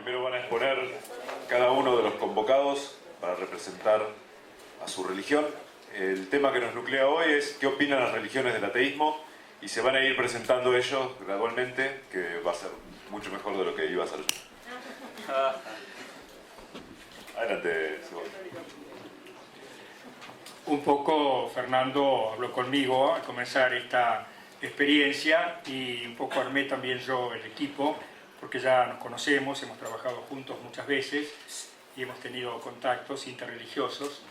Primero van a exponer cada uno de los convocados para representar a su religión. El tema que nos nuclea hoy es qué opinan las religiones del ateísmo, y se van a ir presentando ellos gradualmente, que va a ser mucho mejor de lo que iba a ser yo. Adelante, Sebastián. Un poco Fernando habló conmigo al comenzar esta experiencia y un poco armé también yo el equipo, porque ya nos conocemos, hemos trabajado juntos muchas veces y hemos tenido contactos interreligiosos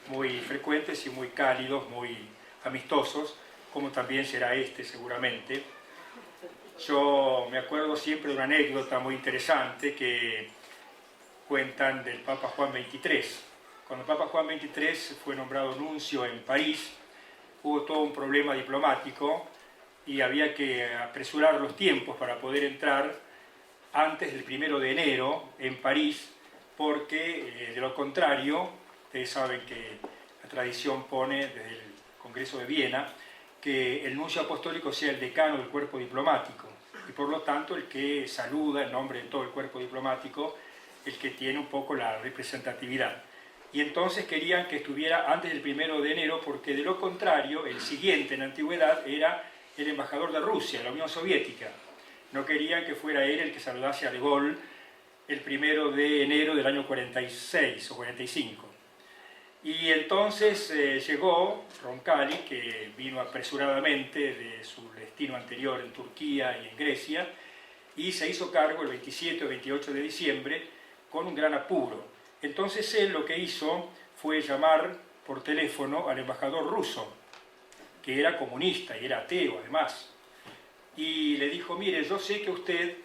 muy frecuentes y muy cálidos, muy amistosos, como también será este seguramente. Yo me acuerdo siempre de una anécdota muy interesante que cuentan del Papa Juan XXIII. Cuando el Papa Juan XXIII fue nombrado nuncio en París, hubo todo un problema diplomático y había que apresurar los tiempos para poder entrar antes del 1 de enero en París, porque de lo contrario, ustedes saben que la tradición pone desde el Congreso de Viena que el nuncio apostólico sea el decano del cuerpo diplomático y por lo tanto el que saluda en nombre de todo el cuerpo diplomático, el que tiene un poco la representatividad. Y entonces querían que estuviera antes del 1 de enero porque de lo contrario el siguiente en la antigüedad era el embajador de Rusia, la Unión Soviética. No querían que fuera él el que saludase a De Gaulle el 1 de enero del año 46 o 45. Y entonces llegó Roncalli, que vino apresuradamente de su destino anterior en Turquía y en Grecia, y se hizo cargo el 27 o 28 de diciembre con un gran apuro. Entonces él lo que hizo fue llamar por teléfono al embajador ruso, que era comunista y era ateo además, y le dijo: mire, yo sé que usted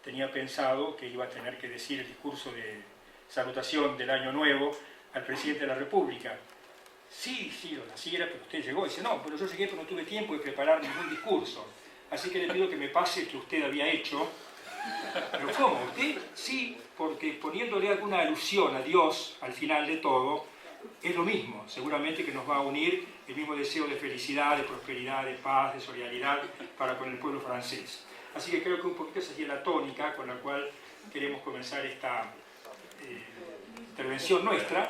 tenía pensado que iba a tener que decir el discurso de salutación del Año Nuevo al presidente de la República. Sí, lo naciera, pero usted llegó. Y dice: no, pero yo llegué, pero no tuve tiempo de preparar ningún discurso, así que le pido que me pase el que usted había hecho. ¿Pero cómo? ¿Usted? Sí, porque poniéndole alguna alusión a Dios al final de todo, es lo mismo. Seguramente que nos va a unir el mismo deseo de felicidad, de prosperidad, de paz, de solidaridad para con el pueblo francés. Así que creo que un poquito esa sería la tónica con la cual queremos comenzar esta intervención nuestra,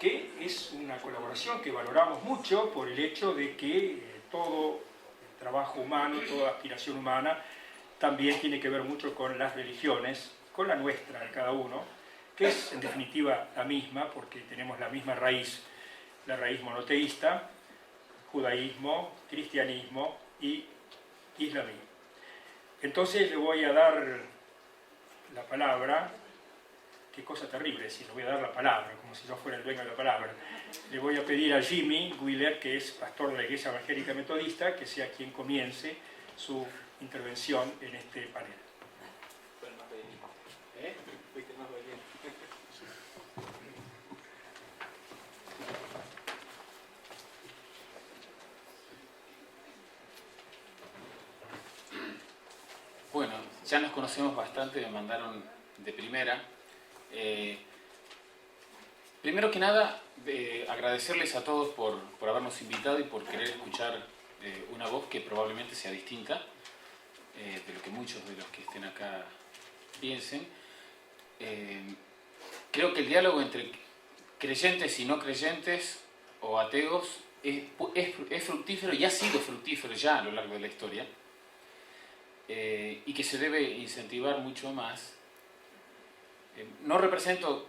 que es una colaboración que valoramos mucho por el hecho de que todo trabajo humano, toda aspiración humana, también tiene que ver mucho con las religiones, con la nuestra de cada uno, que es en definitiva la misma, porque tenemos la misma raíz, la raíz monoteísta, judaísmo, cristianismo y islamismo. Entonces le voy a dar la palabra. Qué cosa terrible decir, le voy a dar la palabra, como si yo fuera el dueño de la palabra. Le voy a pedir a Jimmy Wheeler, que es pastor de la Iglesia Evangélica Metodista, que sea quien comience su intervención en este panel. Bueno, ya nos conocemos bastante, me mandaron de primera. Primero que nada, agradecerles a todos por habernos invitado y por querer escuchar una voz que probablemente sea distinta de lo que muchos de los que estén acá piensen. Creo que el diálogo entre creyentes y no creyentes o ateos es fructífero y ha sido fructífero ya a lo largo de la historia, y que se debe incentivar mucho más. No represento,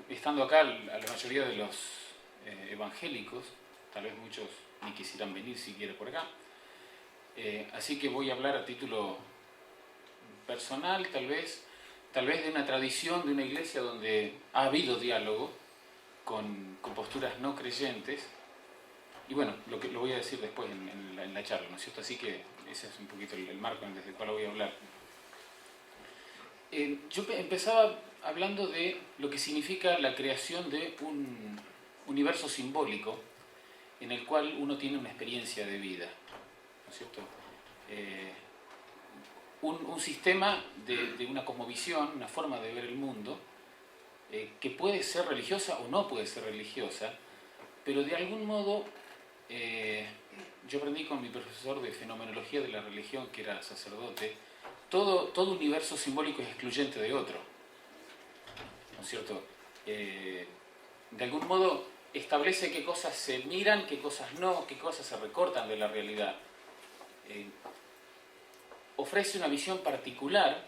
estando acá, a la mayoría de los evangélicos, tal vez muchos ni quisieran venir siquiera por acá, así que voy a hablar a título personal, tal vez de una tradición, de una iglesia donde ha habido diálogo con posturas no creyentes, y bueno, lo voy a decir después en la charla, ¿no es cierto? Así que ese es un poquito el marco desde el cual voy a hablar. Yo empezaba hablando de lo que significa la creación de un universo simbólico en el cual uno tiene una experiencia de vida, ¿no es cierto? Un sistema de una cosmovisión, una forma de ver el mundo, que puede ser religiosa o no puede ser religiosa, pero de algún modo yo aprendí con mi profesor de fenomenología de la religión, que era sacerdote, todo universo simbólico es excluyente de otro. es cierto? De algún modo establece qué cosas se miran, qué cosas no, qué cosas se recortan de la realidad. Ofrece una visión particular.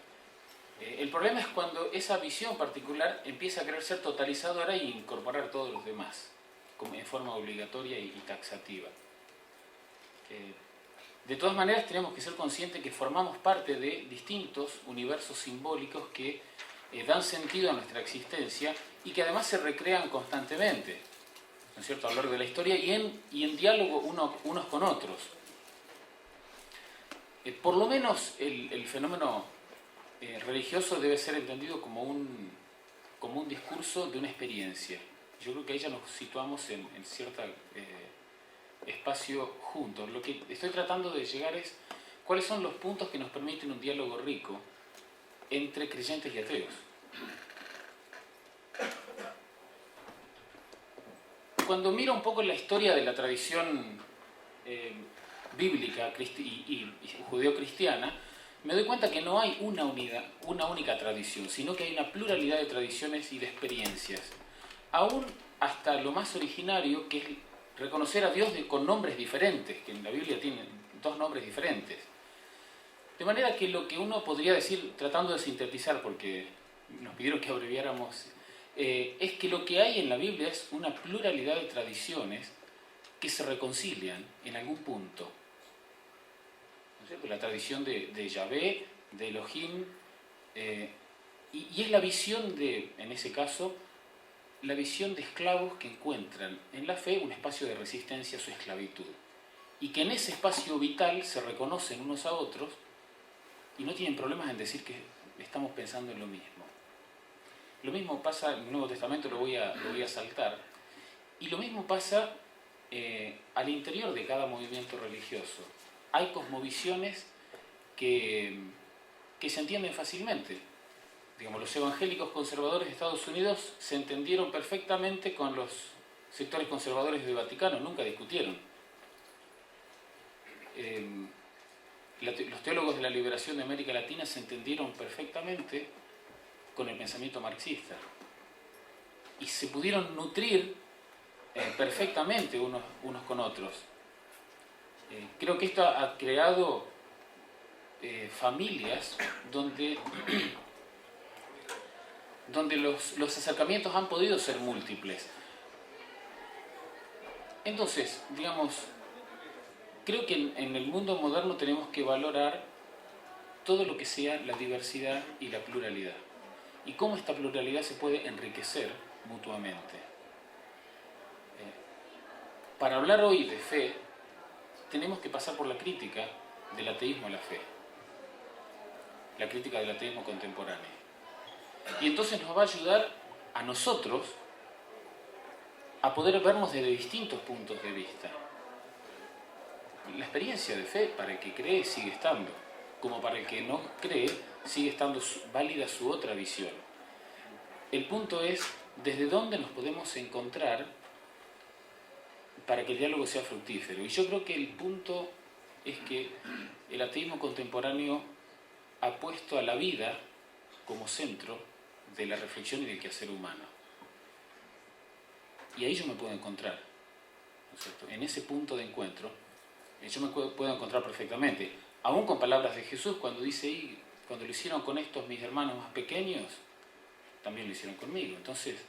El problema es cuando esa visión particular empieza a querer ser totalizadora e incorporar a todos los demás, como en forma obligatoria y taxativa. De todas maneras, tenemos que ser conscientes que formamos parte de distintos universos simbólicos que dan sentido a nuestra existencia y que además se recrean constantemente, ¿no es cierto?, a lo largo de la historia y en diálogo unos con otros. Por lo menos el fenómeno religioso debe ser entendido como un discurso de una experiencia. Yo creo que ahí ya nos situamos en cierto espacio juntos. Lo que estoy tratando de llegar es cuáles son los puntos que nos permiten un diálogo rico entre creyentes y ateos. Cuando miro un poco la historia de la tradición bíblica y judeo-cristiana, me doy cuenta que no hay una única tradición, sino que hay una pluralidad de tradiciones y de experiencias. Aún hasta lo más originario, que es reconocer a Dios con nombres diferentes, que en la Biblia tienen 2 nombres diferentes. De manera que lo que uno podría decir, tratando de sintetizar, porque nos pidieron que abreviáramos, es que lo que hay en la Biblia es una pluralidad de tradiciones que se reconcilian en algún punto. ¿No es cierto? La tradición de Yahvé, de Elohim, y es la visión en ese caso, la visión de esclavos que encuentran en la fe un espacio de resistencia a su esclavitud. Y que en ese espacio vital se reconocen unos a otros y no tienen problemas en decir que estamos pensando en lo mismo. Lo mismo pasa en el Nuevo Testamento, lo voy a saltar. Y lo mismo pasa al interior de cada movimiento religioso. Hay cosmovisiones que se entienden fácilmente. Digamos, los evangélicos conservadores de Estados Unidos se entendieron perfectamente con los sectores conservadores del Vaticano, nunca discutieron. Los teólogos de la liberación de América Latina se entendieron perfectamente con el pensamiento marxista y se pudieron nutrir perfectamente unos con otros. Creo que esto ha creado familias donde los acercamientos han podido ser múltiples. Entonces, digamos, creo que en el mundo moderno tenemos que valorar todo lo que sea la diversidad y la pluralidad. Y cómo esta pluralidad se puede enriquecer mutuamente. Para hablar hoy de fe, tenemos que pasar por la crítica del ateísmo a la fe. La crítica del ateísmo contemporáneo. Y entonces nos va a ayudar a nosotros a poder vernos desde distintos puntos de vista. La experiencia de fe, para el que cree, sigue estando. Como para el que no cree, sigue estando válida su otra visión. El punto es desde dónde nos podemos encontrar para que el diálogo sea fructífero. Y yo creo que el punto es que el ateísmo contemporáneo ha puesto a la vida como centro de la reflexión y del quehacer humano. Y ahí yo me puedo encontrar, ¿no es cierto? En ese punto de encuentro, yo me puedo encontrar perfectamente. Aún con palabras de Jesús, cuando dice, cuando lo hicieron con estos mis hermanos más pequeños, también lo hicieron conmigo. Entonces,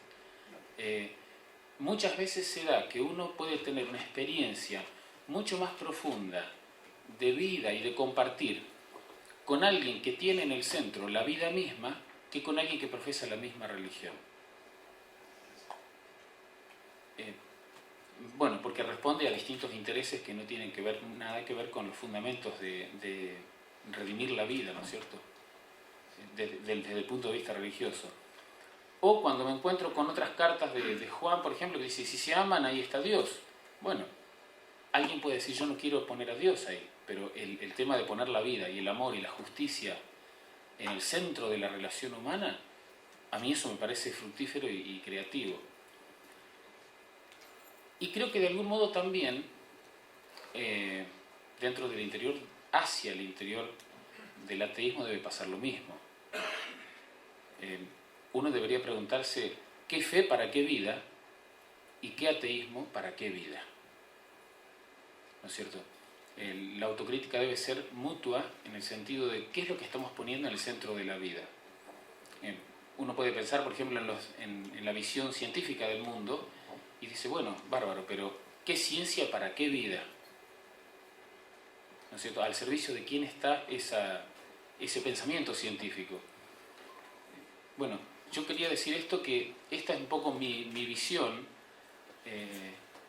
muchas veces se da que uno puede tener una experiencia mucho más profunda de vida y de compartir con alguien que tiene en el centro la vida misma que con alguien que profesa la misma religión. Bueno, porque responde a distintos intereses que no tienen nada que ver con los fundamentos de redimir la vida, ¿no es cierto? Desde el punto de vista religioso. O cuando me encuentro con otras cartas de Juan, por ejemplo, que dice, si se aman, ahí está Dios. Bueno, alguien puede decir, yo no quiero poner a Dios ahí, pero el tema de poner la vida y el amor y la justicia en el centro de la relación humana, a mí eso me parece fructífero y creativo. Y creo que de algún modo también, dentro del interior, hacia el interior del ateísmo debe pasar lo mismo. uno debería preguntarse qué fe para qué vida y qué ateísmo para qué vida. ¿No es cierto? La autocrítica debe ser mutua en el sentido de qué es lo que estamos poniendo en el centro de la vida. Uno puede pensar, por ejemplo, en la visión científica del mundo y dice, bueno, bárbaro, pero ¿qué ciencia para qué vida? ¿No es cierto? ¿Al servicio de quién está ese pensamiento científico? Bueno, yo quería decir esto, que esta es un poco mi visión,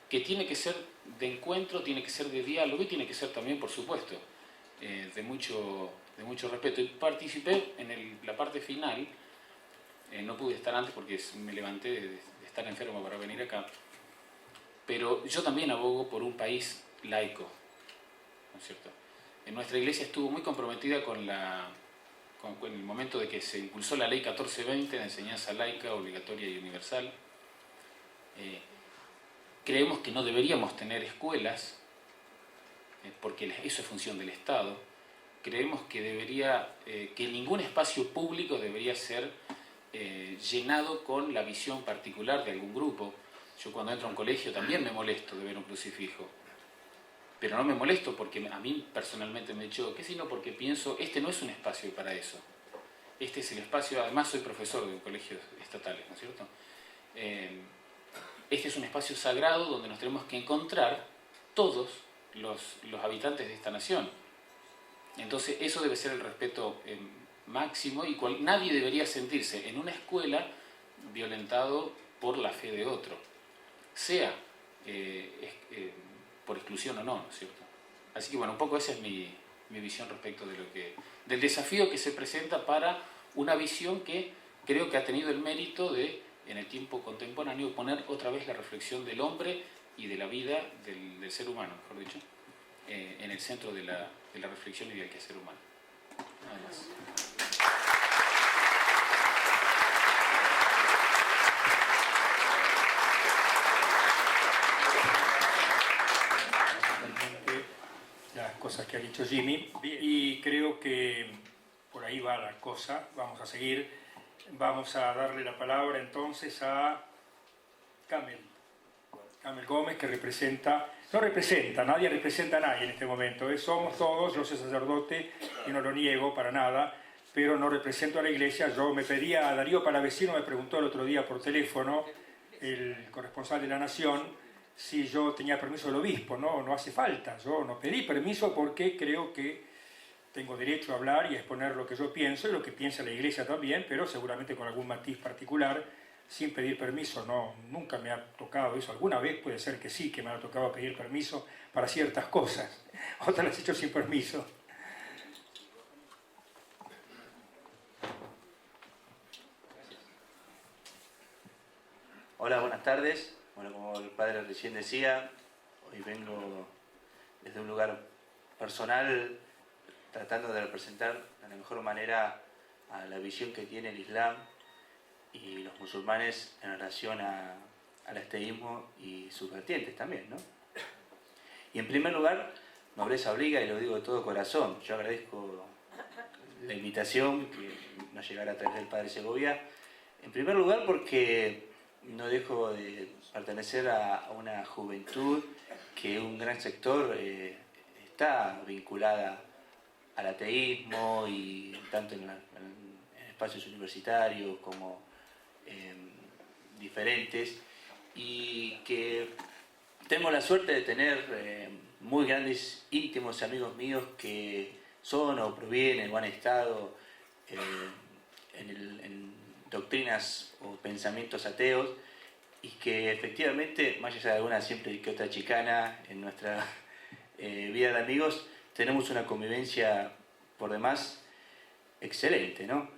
que tiene que ser de encuentro, tiene que ser de diálogo y tiene que ser también, por supuesto, de mucho respeto. Y participé en la parte final, no pude estar antes porque me levanté de estar enfermo para venir acá, pero yo también abogo por un país laico, ¿no es cierto? En nuestra iglesia estuvo muy comprometida con el momento de que se impulsó la ley 1420 de enseñanza laica, obligatoria y universal. Creemos que no deberíamos tener escuelas, porque eso es función del Estado. Creemos que ningún espacio público debería ser llenado con la visión particular de algún grupo. Yo cuando entro a un colegio también me molesto de ver un crucifijo. Pero no me molesto porque a mí personalmente me choque, sino porque pienso, este no es un espacio para eso. Este es el espacio, además soy profesor de colegios estatales, ¿no es cierto? Este es un espacio sagrado donde nos tenemos que encontrar todos los habitantes de esta nación. Entonces eso debe ser el respeto máximo, y nadie debería sentirse en una escuela violentado por la fe de otro, sea por exclusión o no, ¿no es cierto? Así que bueno, un poco esa es mi visión respecto del desafío que se presenta para una visión que creo que ha tenido el mérito de, en el tiempo contemporáneo, poner otra vez la reflexión del hombre y de la vida del ser humano, mejor dicho, en el centro de la reflexión y del quehacer humano. Nada más. Las cosas que ha dicho Jimmy, y creo que por ahí va la cosa. Vamos a seguir, vamos a darle la palabra entonces a Camel Gómez, que nadie representa a nadie en este momento, somos todos, yo soy sacerdote y no lo niego para nada, pero no represento a la iglesia. Yo me pedía a Darío Palavecino, me preguntó el otro día por teléfono, el corresponsal de La Nación, si yo tenía permiso del obispo. No hace falta, yo no pedí permiso porque creo que tengo derecho a hablar y a exponer lo que yo pienso y lo que piensa la iglesia también, pero seguramente con algún matiz particular, sin pedir permiso. Nunca me ha tocado eso. Alguna vez puede ser que sí, que me ha tocado pedir permiso para ciertas cosas, otras las he hecho sin permiso. Hola, buenas tardes. Bueno, como el padre recién decía, hoy vengo desde un lugar personal tratando de representar de la mejor manera a la visión que tiene el Islam y los musulmanes en relación al ateísmo y sus vertientes también, ¿no? Y en primer lugar, nobleza obliga, y lo digo de todo corazón. Yo agradezco la invitación que nos llegara a través del padre Segovia. En primer lugar porque no dejo de pertenecer a una juventud que un gran sector está vinculada al ateísmo, y tanto en espacios universitarios como diferentes, y que tengo la suerte de tener muy grandes íntimos amigos míos son o provienen o han estado en doctrinas o pensamientos ateos, y que efectivamente, más allá de alguna siempre que otra chicana en nuestra vida de amigos, tenemos una convivencia por demás excelente, ¿no?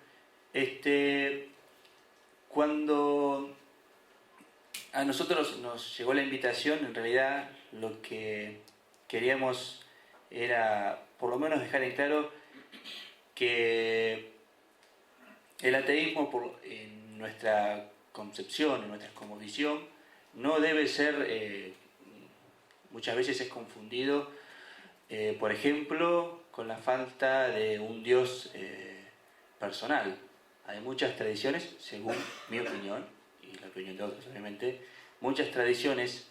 Cuando a nosotros nos llegó la invitación, en realidad lo que queríamos era por lo menos dejar en claro que el ateísmo, en nuestra concepción, en nuestra cosmovisión, no debe ser, muchas veces es confundido, por ejemplo, con la falta de un Dios personal, hay muchas tradiciones, según mi opinión, y la opinión de otros obviamente, muchas tradiciones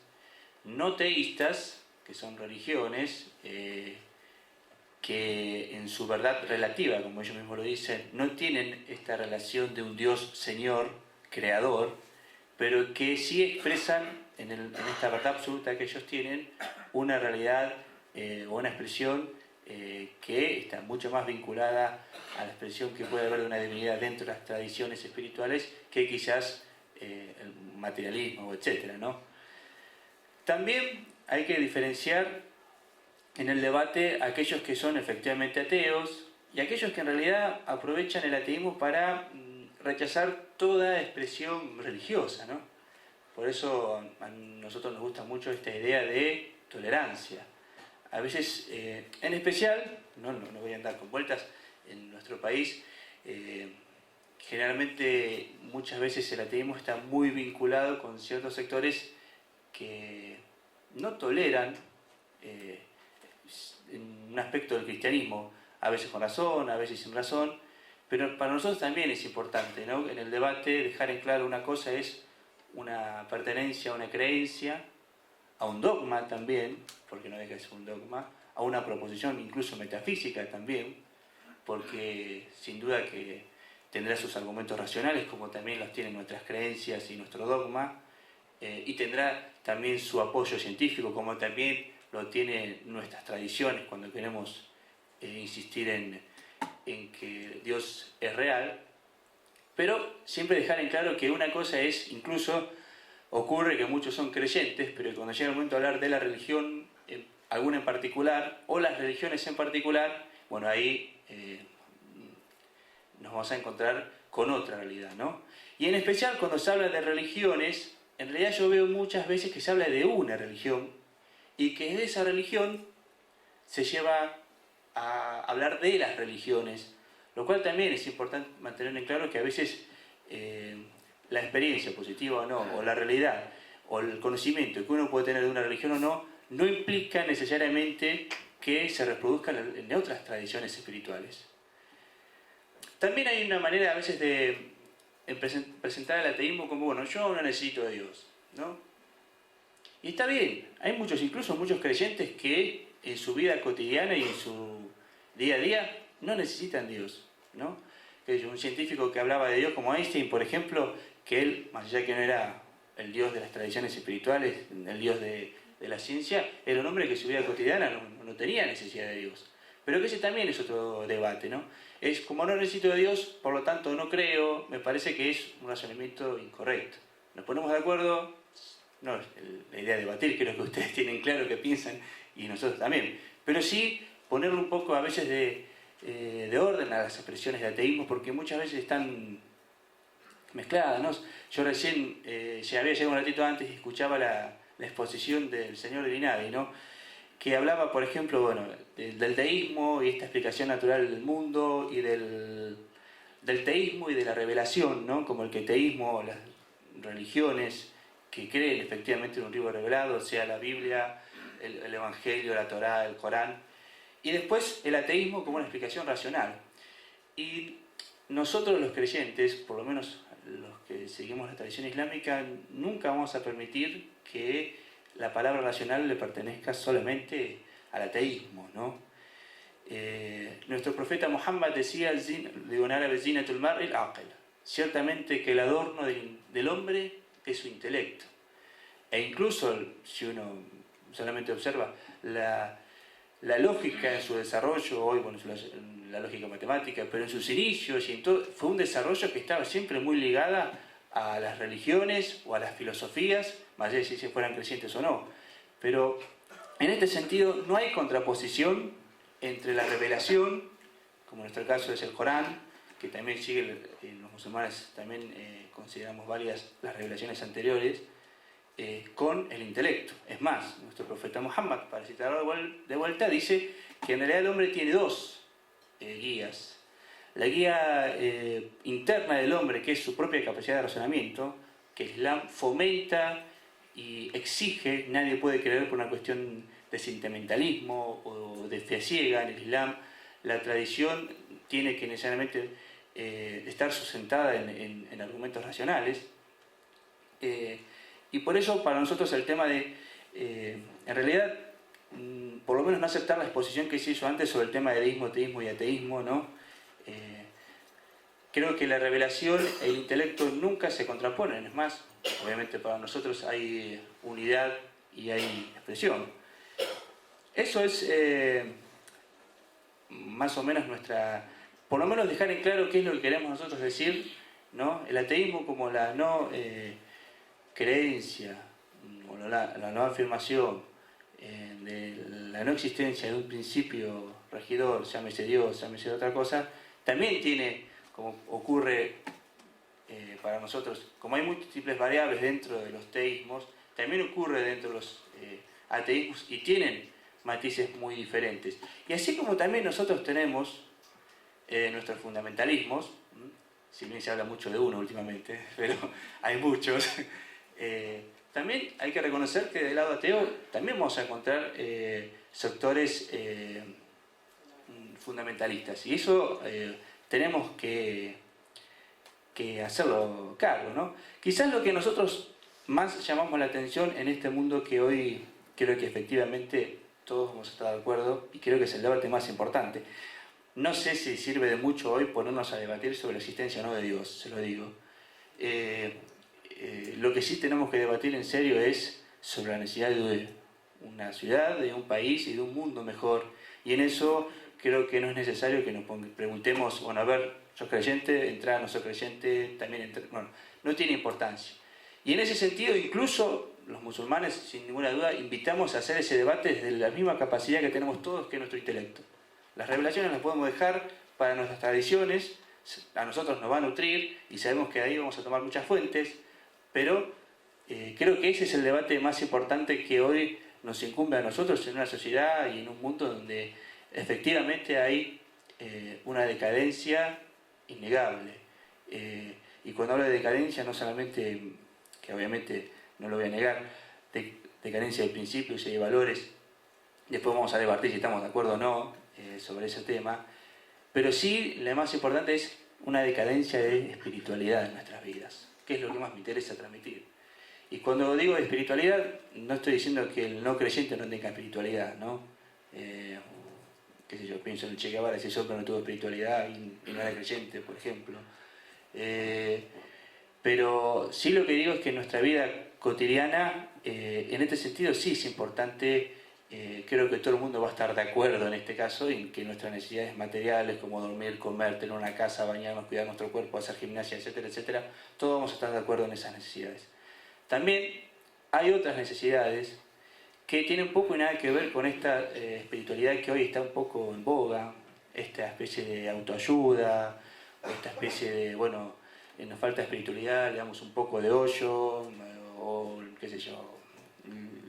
no teístas, que son religiones, que en su verdad relativa, como ellos mismos lo dicen, no tienen esta relación de un Dios Señor, Creador, pero que sí expresan en esta verdad absoluta que ellos tienen una realidad o una expresión que está mucho más vinculada a la expresión que puede haber de una divinidad dentro de las tradiciones espirituales que quizás el materialismo, etc., ¿no? También hay que diferenciar en el debate aquellos que son efectivamente ateos y aquellos que en realidad aprovechan el ateísmo para rechazar toda expresión religiosa, ¿no? Por eso a nosotros nos gusta mucho esta idea de tolerancia. A veces, en especial, no voy a andar con vueltas, en nuestro país, generalmente muchas veces el ateísmo está muy vinculado con ciertos sectores que no toleran un aspecto del cristianismo, a veces con razón, a veces sin razón, pero para nosotros también es importante, ¿no? En el debate dejar en claro una cosa es una pertenencia a una creencia, a un dogma también, porque no deja de ser un dogma, a una proposición incluso metafísica también, porque sin duda que tendrá sus argumentos racionales como también los tienen nuestras creencias y nuestro dogma, y tendrá también su apoyo científico como también lo tienen nuestras tradiciones cuando queremos insistir en que Dios es real, pero siempre dejar en claro que una cosa es, incluso ocurre que muchos son creyentes, pero cuando llega el momento de hablar de la religión, alguna en particular, o las religiones en particular, bueno, ahí nos vamos a encontrar con otra realidad, ¿no? Y en especial cuando se habla de religiones, en realidad yo veo muchas veces que se habla de una religión, y que de esa religión se lleva a hablar de las religiones, lo cual también es importante mantener en claro que a veces la experiencia, positiva o no, o la realidad, o el conocimiento que uno puede tener de una religión o no, no implica necesariamente que se reproduzcan en otras tradiciones espirituales. También hay una manera a veces de presentar el ateísmo como, bueno, yo no necesito de Dios, ¿no? Y está bien, hay incluso muchos creyentes que en su vida cotidiana y en su día a día no necesitan Dios, ¿no? Un científico que hablaba de Dios como Einstein, por ejemplo, que él, más allá que no era el Dios de las tradiciones espirituales, el Dios de la ciencia, era un hombre que en su vida cotidiana no tenía necesidad de Dios. Pero que ese también es otro debate, ¿no? Es como no necesito de Dios, por lo tanto no creo, me parece que es un razonamiento incorrecto. Nos ponemos de acuerdo, no es la idea de debatir, creo que ustedes tienen claro qué piensan y nosotros también, pero sí ponerle un poco a veces de orden a las expresiones de ateísmo, porque muchas veces están mezcladas, ¿no? Yo recién había llegado un ratito antes y escuchaba la exposición del señor Linadi, ¿no? Que hablaba, por ejemplo, bueno, del teísmo y esta explicación natural del mundo y del teísmo y de la revelación, ¿no? Como el que teísmo, las religiones que creen efectivamente en un libro revelado, sea la Biblia, el Evangelio, la Torá, el Corán, y después el ateísmo como una explicación racional. Y nosotros los creyentes, por lo menos los que seguimos la tradición islámica, nunca vamos a permitir que la palabra racional le pertenezca solamente al ateísmo, ¿no? Nuestro profeta Muhammad decía, digo en árabe, zinatul mar'i al-aql, ciertamente que el adorno del hombre es su intelecto. E incluso, si uno solamente observa la lógica en su desarrollo, hoy, bueno, la lógica matemática, pero en sus inicios y en todo, fue un desarrollo que estaba siempre muy ligada a las religiones o a las filosofías, más allá de si fueran creyentes o no. Pero en este sentido no hay contraposición entre la revelación, como en nuestro caso es el Corán, que también sigue, los musulmanes también consideramos varias las revelaciones anteriores, con el intelecto. Es más, nuestro profeta Muhammad, para citarlo de vuelta, dice que en realidad el hombre tiene dos guías. La guía interna del hombre, que es su propia capacidad de razonamiento, que el Islam fomenta y exige, nadie puede creer por una cuestión de sentimentalismo o de fe ciega en el Islam. La tradición tiene que necesariamente estar sustentada en argumentos racionales. Y por eso para nosotros el tema de, en realidad, por lo menos no aceptar la exposición que se hizo antes sobre el tema de deísmo, teísmo y ateísmo, ¿no? Creo que la revelación e el intelecto nunca se contraponen, es más, obviamente para nosotros hay unidad y hay expresión. Eso es más o menos nuestra, por lo menos dejar en claro qué es lo que queremos nosotros decir, ¿no? El ateísmo como la no creencia, o la no afirmación de la no existencia de un principio regidor, llámese Dios, llámese otra cosa, también tiene, como ocurre para nosotros, como hay múltiples variables dentro de los teísmos, también ocurre dentro de los ateísmos y tienen matices muy diferentes. Y así como también nosotros tenemos nuestros fundamentalismos, si bien se habla mucho de uno últimamente, pero hay muchos, también hay que reconocer que del lado ateo también vamos a encontrar sectores fundamentalistas, y eso tenemos que hacerlo cargo, ¿no? Quizás lo que nosotros más llamamos la atención en este mundo que hoy creo que efectivamente todos vamos a estar de acuerdo, y creo que es el debate más importante. No sé si sirve de mucho hoy ponernos a debatir sobre la existencia o no de Dios, se lo digo. Lo que sí tenemos que debatir en serio es sobre la necesidad de una ciudad, de un país y de un mundo mejor. Y en eso creo que no es necesario que nos preguntemos, bueno, a ver, ¿sos creyente? ¿Entrar no sos creyente? También entrar, bueno, no tiene importancia. Y en ese sentido, incluso los musulmanes, sin ninguna duda, invitamos a hacer ese debate desde la misma capacidad que tenemos todos, que es nuestro intelecto. Las revelaciones las podemos dejar para nuestras tradiciones, a nosotros nos va a nutrir y sabemos que de ahí vamos a tomar muchas fuentes, pero creo que ese es el debate más importante que hoy nos incumbe a nosotros en una sociedad y en un mundo donde efectivamente hay una decadencia innegable. Y cuando hablo de decadencia, no solamente, que obviamente no lo voy a negar, decadencia de principios y de valores, después vamos a debatir si estamos de acuerdo o no sobre ese tema, pero sí la más importante es una decadencia de espiritualidad en nuestras vidas, que es lo que más me interesa transmitir. Y cuando digo de espiritualidad, no estoy diciendo que el no creyente no tenga espiritualidad, ¿no? Qué sé yo, pienso en el Che Guevara, ese hombre no tuvo espiritualidad y no era creyente, por ejemplo. Pero sí lo que digo es que en nuestra vida cotidiana, en este sentido sí es importante. Creo que todo el mundo va a estar de acuerdo en este caso en que nuestras necesidades materiales como dormir, comer, tener una casa, bañarnos, cuidar nuestro cuerpo, hacer gimnasia, etcétera, etcétera, todos vamos a estar de acuerdo en esas necesidades. También hay otras necesidades que tienen poco y nada que ver con esta espiritualidad que hoy está un poco en boga, esta especie de autoayuda, o esta especie de, bueno, nos falta espiritualidad, le damos un poco de hoyo, o qué sé yo,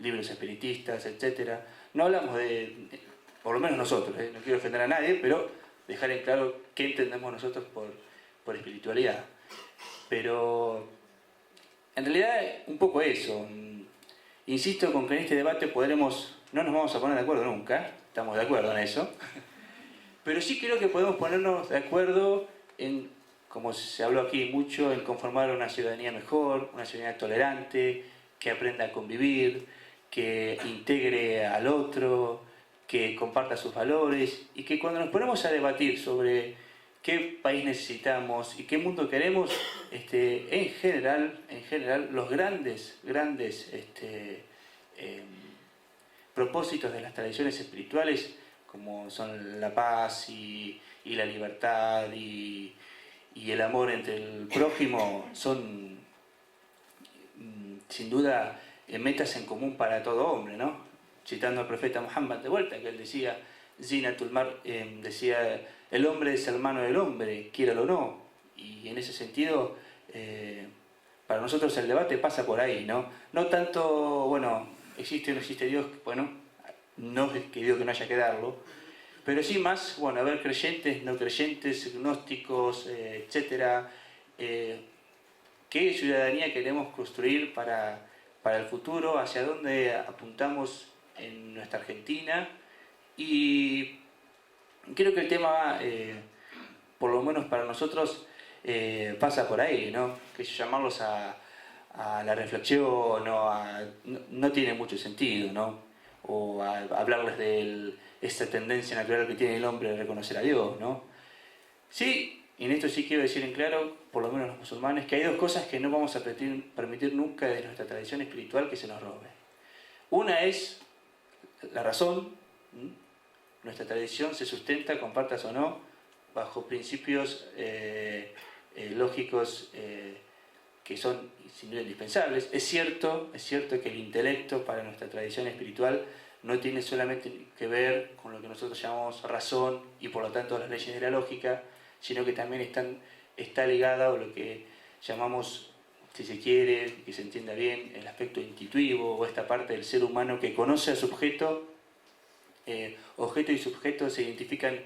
libros espiritistas, etcétera. No hablamos por lo menos nosotros, no quiero ofender a nadie, pero dejar en claro qué entendemos nosotros por espiritualidad. Pero en realidad un poco eso. Insisto con que en este debate no nos vamos a poner de acuerdo nunca, estamos de acuerdo en eso, pero sí creo que podemos ponernos de acuerdo en, como se habló aquí mucho, en conformar una ciudadanía mejor, una ciudadanía tolerante, que aprenda a convivir, que integre al otro, que comparta sus valores, y que cuando nos ponemos a debatir sobre qué país necesitamos y qué mundo queremos, en general, los grandes propósitos de las tradiciones espirituales, como son la paz y la libertad y el amor entre el prójimo, son sin duda metas en común para todo hombre, ¿no? Citando al profeta Muhammad de vuelta, que él decía, Zinatul Mar, decía, el hombre es hermano del hombre, quiéralo o no. Y en ese sentido, para nosotros el debate pasa por ahí, ¿no? No tanto, bueno, existe o no existe Dios, bueno, no es que digo que no haya que darlo, pero sí más, bueno, a ver, creyentes, no creyentes, gnósticos, etcétera. ¿Qué ciudadanía queremos construir para el futuro? ¿Hacia dónde apuntamos en nuestra Argentina? Y creo que el tema, por lo menos para nosotros, pasa por ahí, ¿no? Que llamarlos a la reflexión no tiene mucho sentido, ¿no? O a hablarles de esta tendencia natural que tiene el hombre de reconocer a Dios, ¿no? Sí, y en esto sí quiero decir en claro, por lo menos los musulmanes, que hay dos cosas que no vamos a permitir nunca de nuestra tradición espiritual que se nos robe. Una es la razón. Nuestra tradición se sustenta, compartas o no, bajo principios lógicos que son sin duda indispensables. Es cierto que el intelecto para nuestra tradición espiritual no tiene solamente que ver con lo que nosotros llamamos razón y por lo tanto las leyes de la lógica, sino que también está ligado a lo que llamamos, si se quiere, que se entienda bien, el aspecto intuitivo o esta parte del ser humano que conoce a su objeto. Objeto y sujeto se identifican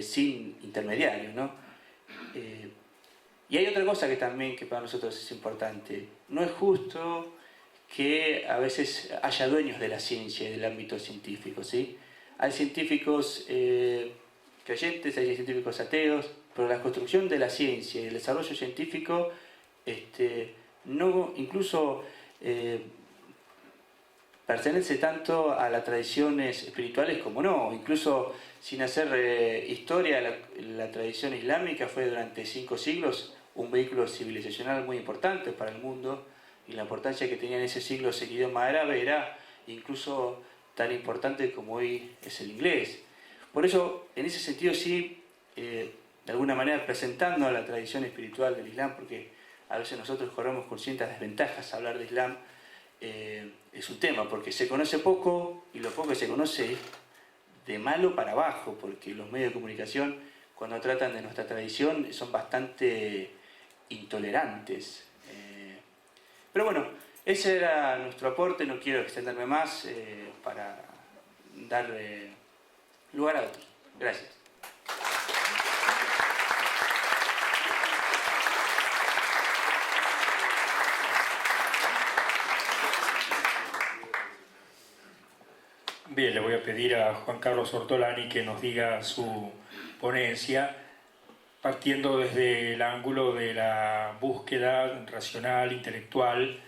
sin intermediarios, ¿no? Y hay otra cosa que también que para nosotros es importante. No es justo que a veces haya dueños de la ciencia y del ámbito científico, ¿sí? Hay científicos creyentes, hay científicos ateos, pero la construcción de la ciencia y el desarrollo científico no incluso pertenece tanto a las tradiciones espirituales como no. Incluso sin hacer historia, la tradición islámica fue durante 5 siglos un vehículo civilizacional muy importante para el mundo, y la importancia que tenía en ese siglo el idioma árabe era incluso tan importante como hoy es el inglés. Por eso, en ese sentido sí, de alguna manera presentando a la tradición espiritual del Islam, porque a veces nosotros corremos con ciertas desventajas a hablar de Islam, es un tema, porque se conoce poco, y lo poco que se conoce de malo para abajo, porque los medios de comunicación, cuando tratan de nuestra tradición, son bastante intolerantes. Pero bueno, ese era nuestro aporte, no quiero extenderme más para dar lugar a otros. Gracias. Bien, le voy a pedir a Juan Carlos Ortolani que nos diga su ponencia, partiendo desde el ángulo de la búsqueda racional, intelectual,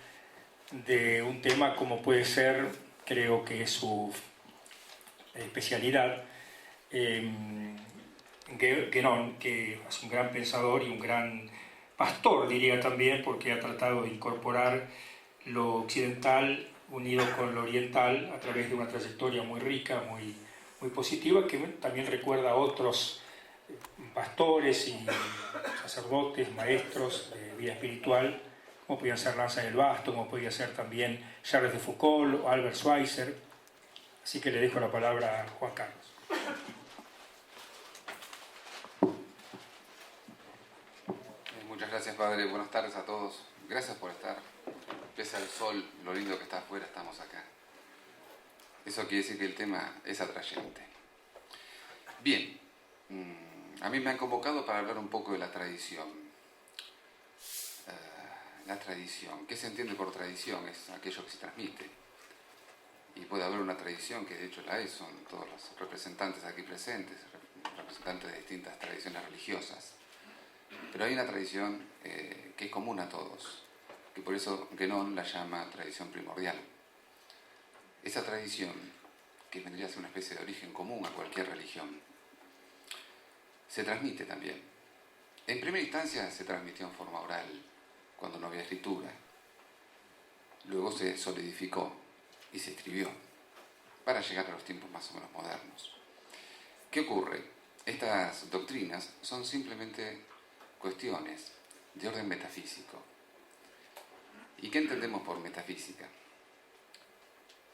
de un tema como puede ser, creo que es su especialidad, Guénon, que es un gran pensador y un gran pastor, diría también, porque ha tratado de incorporar lo occidental unido con lo oriental a través de una trayectoria muy rica, muy positiva, que también recuerda a otros pastores y sacerdotes, maestros de vida espiritual, como podían ser Lanza del Basto, como podía ser también Charles de Foucault o Albert Schweitzer. Así que le dejo la palabra a Juan Carlos. Muchas gracias, padre. Buenas tardes a todos. Gracias por estar. Pese al sol, lo lindo que está afuera, estamos acá. Eso quiere decir que el tema es atrayente. Bien, a mí me han convocado para hablar un poco de la tradición. La tradición, ¿qué se entiende por tradición? Es aquello que se transmite. Y puede haber una tradición, que de hecho la hay, son todos los representantes aquí presentes, representantes de distintas tradiciones religiosas. Pero hay una tradición que es común a todos, y por eso Guénon la llama tradición primordial. Esa tradición, que vendría a ser una especie de origen común a cualquier religión, se transmite también. En primera instancia se transmitió en forma oral, cuando no había escritura. Luego se solidificó y se escribió, para llegar a los tiempos más o menos modernos. ¿Qué ocurre? Estas doctrinas son simplemente cuestiones de orden metafísico. ¿Y qué entendemos por metafísica?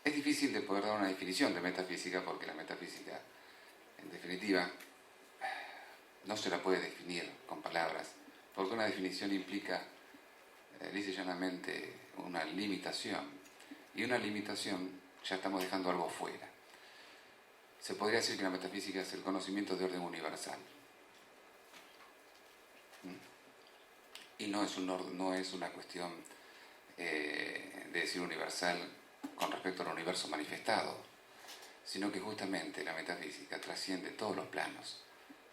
Es difícil de poder dar una definición de metafísica, porque la metafísica, en definitiva, no se la puede definir con palabras, porque una definición implica, lisa y llanamente, una limitación, y una limitación ya estamos dejando algo fuera. Se podría decir que la metafísica es el conocimiento de orden universal. Y no es una cuestión de decir universal con respecto al universo manifestado, sino que justamente la metafísica trasciende todos los planos,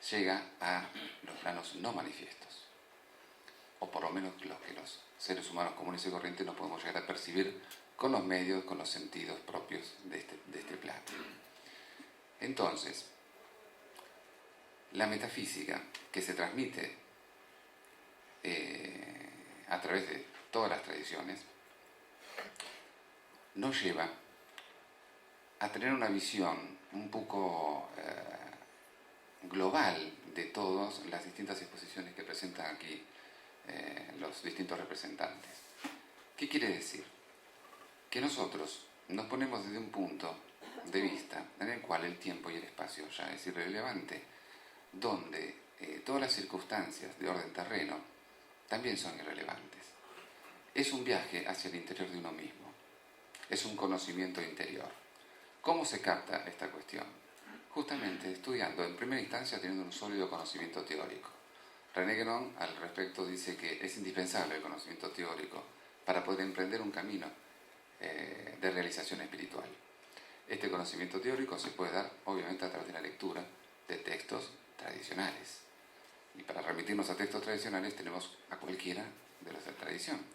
llega a los planos no manifiestos. lo menos los que los seres humanos comunes y corrientes no podemos llegar a percibir con los medios, con los sentidos propios de este plano. Entonces, la metafísica que se transmite a través de todas las tradiciones nos lleva a tener una visión un poco global de todas las distintas exposiciones que presentan aquí los distintos representantes. ¿Qué quiere decir? Que nosotros nos ponemos desde un punto de vista en el cual el tiempo y el espacio ya es irrelevante, donde todas las circunstancias de orden terreno también son irrelevantes. Es un viaje hacia el interior de uno mismo, es un conocimiento interior. ¿Cómo se capta esta cuestión? Justamente estudiando, en primera instancia teniendo un sólido conocimiento teórico. René Guénon al respecto dice que es indispensable el conocimiento teórico para poder emprender un camino de realización espiritual. Este conocimiento teórico se puede dar obviamente a través de la lectura de textos tradicionales. Y para remitirnos a textos tradicionales tenemos a cualquiera de los de tradición.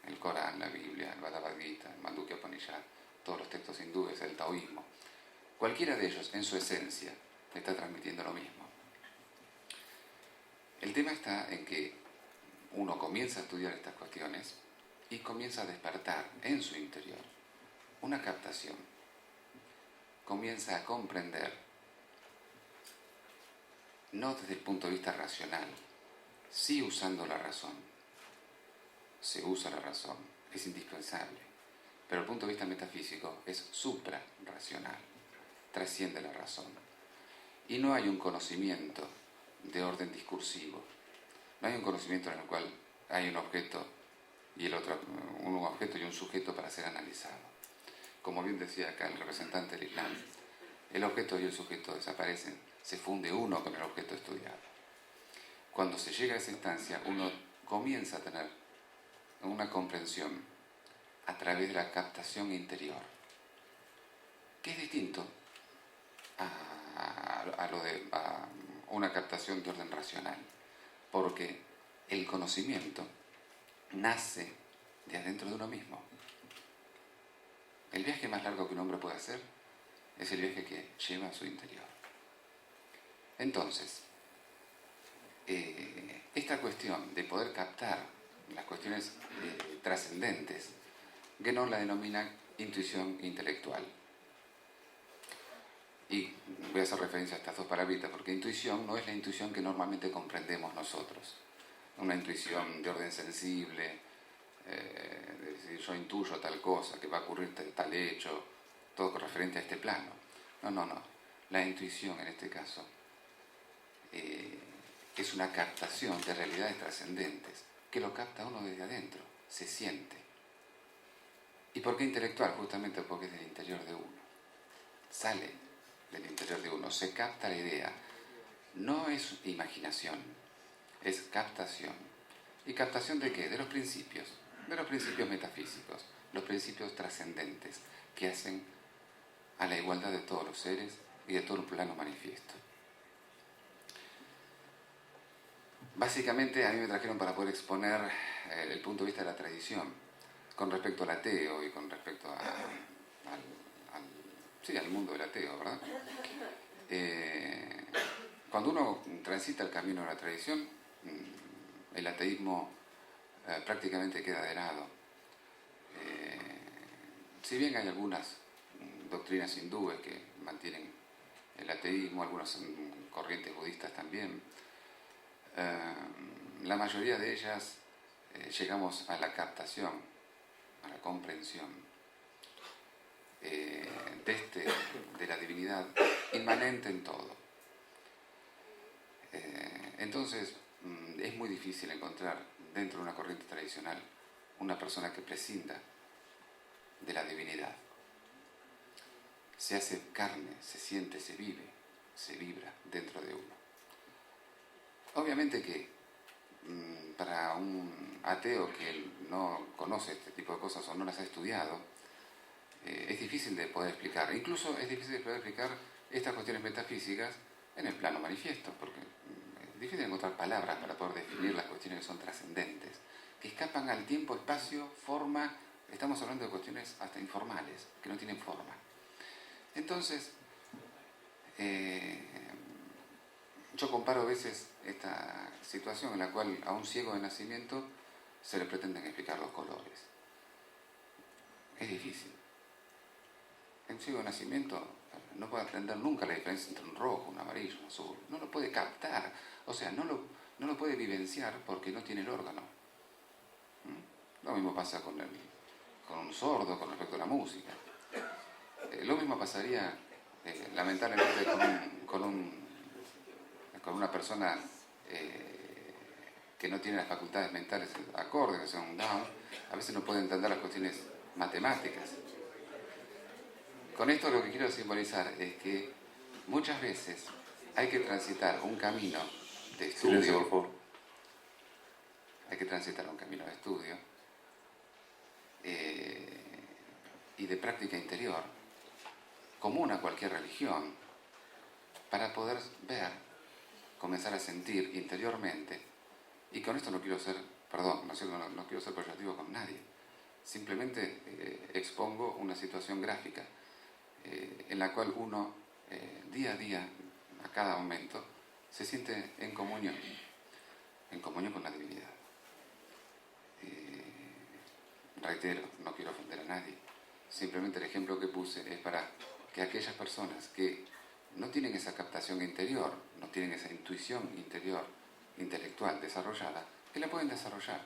El Corán, la Biblia, el Bhagavad Gita, el Mandukya Upanishad, todos los textos hindúes, el taoísmo. Cualquiera de ellos, en su esencia, está transmitiendo lo mismo. El tema está en que uno comienza a estudiar estas cuestiones y comienza a despertar en su interior una captación. Comienza a comprender, no desde el punto de vista racional, sí usando la razón. Se usa la razón, es indispensable, pero el punto de vista metafísico es suprarracional, trasciende la razón. Y no hay un conocimiento de orden discursivo, no hay un conocimiento en el cual hay un objeto y el otro, un objeto y un sujeto para ser analizado. Como bien decía acá el representante del Islam, el objeto y el sujeto desaparecen, se funde uno con el objeto estudiado. Cuando se llega a esa instancia, uno comienza a tener una comprensión a través de la captación interior, que es distinto a una captación de orden racional, porque el conocimiento nace de adentro de uno mismo. El viaje más largo que un hombre puede hacer es el viaje que lleva a su interior. Entonces, esta cuestión de poder captar las cuestiones trascendentes, Guénon la denomina intuición intelectual. Y voy a hacer referencia a estas dos palabritas, porque intuición no es la intuición que normalmente comprendemos nosotros. Una intuición de orden sensible, de decir, yo intuyo tal cosa, que va a ocurrir tal hecho, todo referente a este plano. No. La intuición en este caso es una captación de realidades trascendentes, que lo capta uno desde adentro, se siente. ¿Y por qué intelectual? Justamente porque es del interior de uno. Sale del interior de uno, se capta la idea. No es imaginación, es captación. ¿Y captación de qué? De los principios metafísicos, los principios trascendentes que hacen a la igualdad de todos los seres y de todo el plano manifiesto. Básicamente a mí me trajeron para poder exponer el punto de vista de la tradición con respecto al ateo y con respecto al mundo del ateo, ¿verdad? Cuando uno transita el camino de la tradición, el ateísmo prácticamente queda de lado. Si bien hay algunas doctrinas hindúes que mantienen el ateísmo, algunas corrientes budistas también, la mayoría de ellas llegamos a la captación, a la comprensión de la divinidad inmanente en todo. Entonces es muy difícil encontrar dentro de una corriente tradicional una persona que prescinda de la divinidad. Se hace carne, se siente, se vive, se vibra dentro de uno. Obviamente que para un ateo que no conoce este tipo de cosas o no las ha estudiado, es difícil de poder explicar. Incluso es difícil de poder explicar estas cuestiones metafísicas en el plano manifiesto, porque difícil encontrar palabras para poder definir las cuestiones que son trascendentes, que escapan al tiempo, espacio, forma. Estamos hablando de cuestiones hasta informales, que no tienen forma. Entonces, yo comparo a veces esta situación en la cual a un ciego de nacimiento se le pretenden explicar los colores. Es difícil. Un ciego de nacimiento no puede aprender nunca la diferencia entre un rojo, un amarillo, un azul. No lo puede captar, o sea, no lo puede vivenciar porque no tiene el órgano. Lo mismo pasa con un sordo con respecto a la música. Lo mismo pasaría, lamentablemente, con una persona que no tiene las facultades mentales acordes, que sea un Down. A veces no puede entender las cuestiones matemáticas. Con esto lo que quiero simbolizar es que muchas veces hay que transitar un camino de estudio. Silencio, por favor. Hay que transitar un camino de estudio y de práctica interior, común a cualquier religión, para poder ver, comenzar a sentir interiormente. Y con esto no quiero ser, no quiero ser peyorativo con nadie. Simplemente expongo una situación gráfica en la cual uno, día a día, a cada momento, se siente en comunión con la divinidad. Reitero, no quiero ofender a nadie. Simplemente el ejemplo que puse es para que aquellas personas que no tienen esa captación interior, no tienen esa intuición interior, intelectual desarrollada, que la pueden desarrollar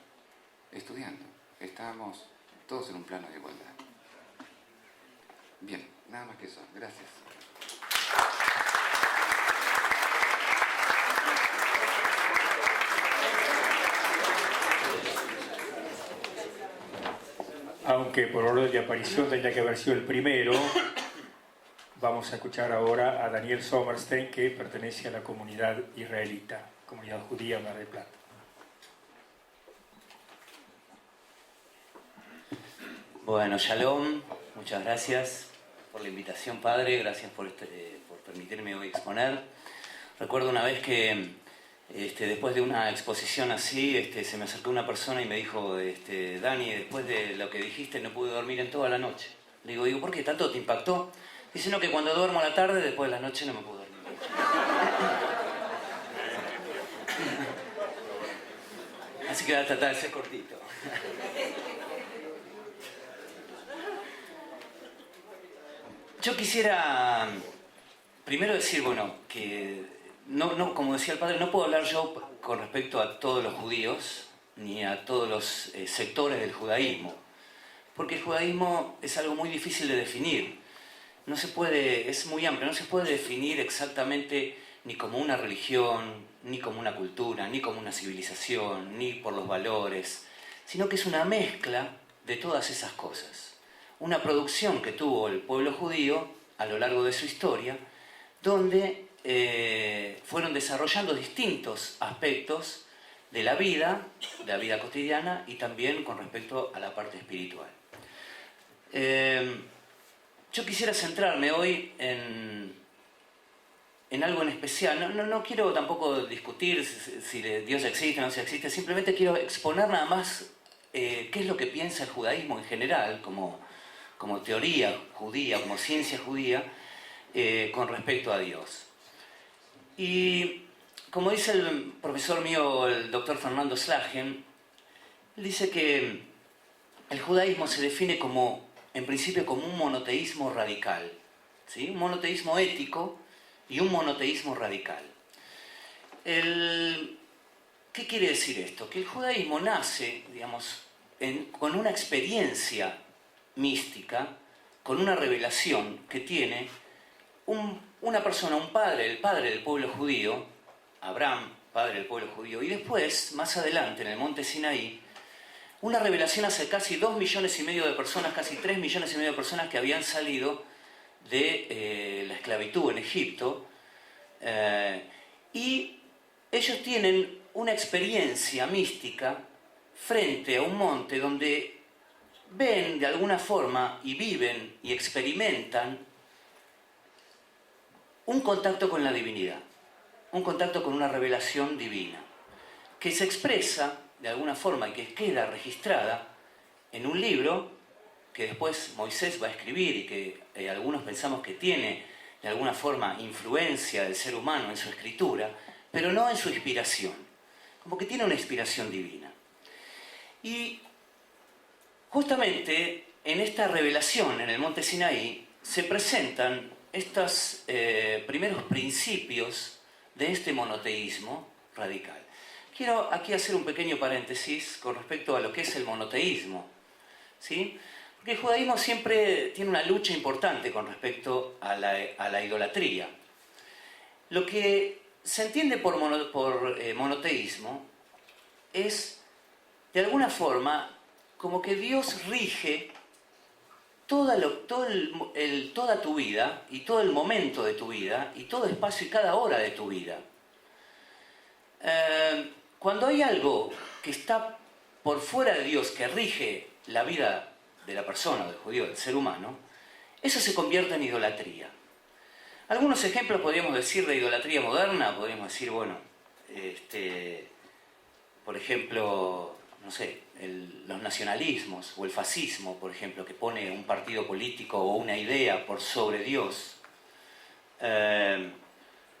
estudiando. Estamos todos en un plano de igualdad. Bien, nada más que eso. Gracias. Aunque por orden de aparición tendría que haber sido el primero, vamos a escuchar ahora a Daniel Sommerstein, que pertenece a la comunidad israelita, comunidad judía Mar del Plata. Bueno, Shalom, muchas gracias por la invitación, Padre, gracias por permitirme hoy exponer. Recuerdo una vez que después de una exposición así, se me acercó una persona y me dijo, Dani, después de lo que dijiste no pude dormir en toda la noche. Le digo, ¿por qué tanto te impactó? Dice, no, que cuando duermo a la tarde, después de la noche no me puedo dormir. Así que voy a tratar de ser cortito. Yo quisiera primero decir, que no, como decía el padre, no puedo hablar yo con respecto a todos los judíos, ni a todos los sectores del judaísmo, porque el judaísmo es algo muy difícil de definir. No se puede, es muy amplio, no se puede definir exactamente ni como una religión, ni como una cultura, ni como una civilización, ni por los valores, sino que es una mezcla de todas esas cosas. Una producción que tuvo el pueblo judío a lo largo de su historia, donde fueron desarrollando distintos aspectos de la vida cotidiana y también con respecto a la parte espiritual. Yo quisiera centrarme hoy en algo en especial. No quiero tampoco discutir si Dios existe o no existe, simplemente quiero exponer nada más qué es lo que piensa el judaísmo en general, como teoría judía, como ciencia judía, con respecto a Dios. Y como dice el profesor mío, el doctor Fernando Slagen, él dice que el judaísmo se define en principio como un monoteísmo radical, ¿sí? Un monoteísmo ético y un monoteísmo radical. ¿Qué quiere decir esto? Que el judaísmo nace, con una experiencia mística, con una revelación que tiene una persona, el padre del pueblo judío, Abraham, padre del pueblo judío, y después, más adelante, en el monte Sinaí, una revelación hacia casi 2,5 millones de personas, casi 3,5 millones de personas que habían salido de la esclavitud en Egipto, y ellos tienen una experiencia mística frente a un monte donde ven de alguna forma y viven y experimentan un contacto con la divinidad, un contacto con una revelación divina, que se expresa de alguna forma y que queda registrada en un libro que después Moisés va a escribir y que algunos pensamos que tiene de alguna forma influencia del ser humano en su escritura, pero no en su inspiración, como que tiene una inspiración divina. Y justamente en esta revelación en el monte Sinaí se presentan estos primeros principios de este monoteísmo radical. Quiero aquí hacer un pequeño paréntesis con respecto a lo que es el monoteísmo, ¿sí? Porque el judaísmo siempre tiene una lucha importante con respecto a la idolatría. Lo que se entiende por monoteísmo es, de alguna forma, como que Dios rige toda tu vida y todo el momento de tu vida y todo espacio y cada hora de tu vida. Cuando hay algo que está por fuera de Dios, que rige la vida de la persona, del judío, del ser humano, eso se convierte en idolatría. Algunos ejemplos podríamos decir de idolatría moderna, podríamos decir, bueno, por ejemplo, no sé, los nacionalismos o el fascismo, por ejemplo, que pone un partido político o una idea por sobre Dios.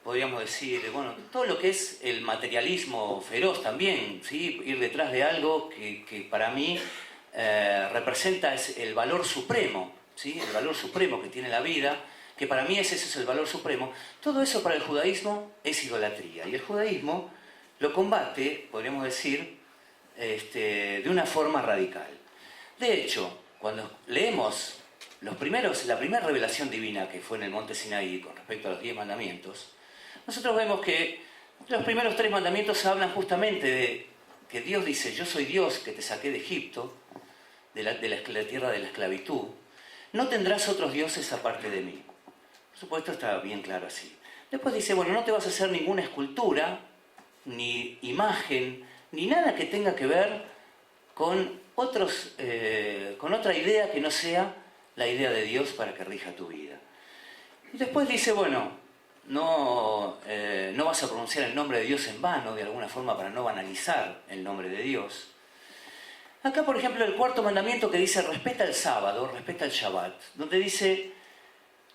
Podríamos decir, bueno, todo lo que es el materialismo feroz también, ¿sí? Ir detrás de algo que para mí representa el valor supremo, ¿sí? El valor supremo que tiene la vida, que para mí ese es el valor supremo. Todo eso para el judaísmo es idolatría. Y el judaísmo lo combate, podríamos decir, de una forma radical. De hecho, cuando leemos la primera revelación divina que fue en el monte Sinaí con respecto a los 10 mandamientos, nosotros vemos que los primeros 3 mandamientos hablan justamente de que Dios dice: yo soy Dios que te saqué de Egipto, de la tierra de la esclavitud, no tendrás otros dioses aparte de mí. Por supuesto está bien claro así. Después dice, bueno, no te vas a hacer ninguna escultura, ni imagen, ni nada que tenga que ver con otra idea que no sea la idea de Dios para que rija tu vida. Y después dice, bueno, no vas a pronunciar el nombre de Dios en vano, de alguna forma, para no banalizar el nombre de Dios. Acá, por ejemplo, el 4.º mandamiento que dice respeta el sábado, respeta el Shabbat, donde dice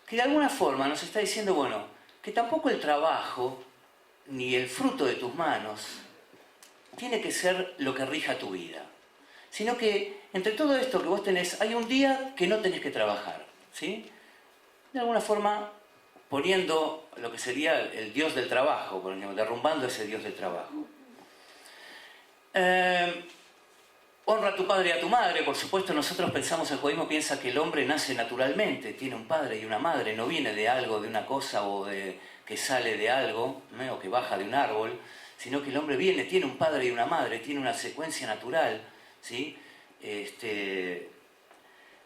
que de alguna forma nos está diciendo, bueno, que tampoco el trabajo ni el fruto de tus manos tiene que ser lo que rija tu vida, sino que entre todo esto que vos tenés, hay un día que no tenés que trabajar, ¿sí? De alguna forma poniendo lo que sería el dios del trabajo, por ejemplo, derrumbando ese dios del trabajo. Honra a tu padre y a tu madre. Por supuesto, nosotros pensamos, el judaísmo piensa que el hombre nace naturalmente, tiene un padre y una madre, no viene de algo, de una cosa o que sale de algo, ¿no? O que baja de un árbol, sino que el hombre tiene un padre y una madre, tiene una secuencia natural, ¿sí?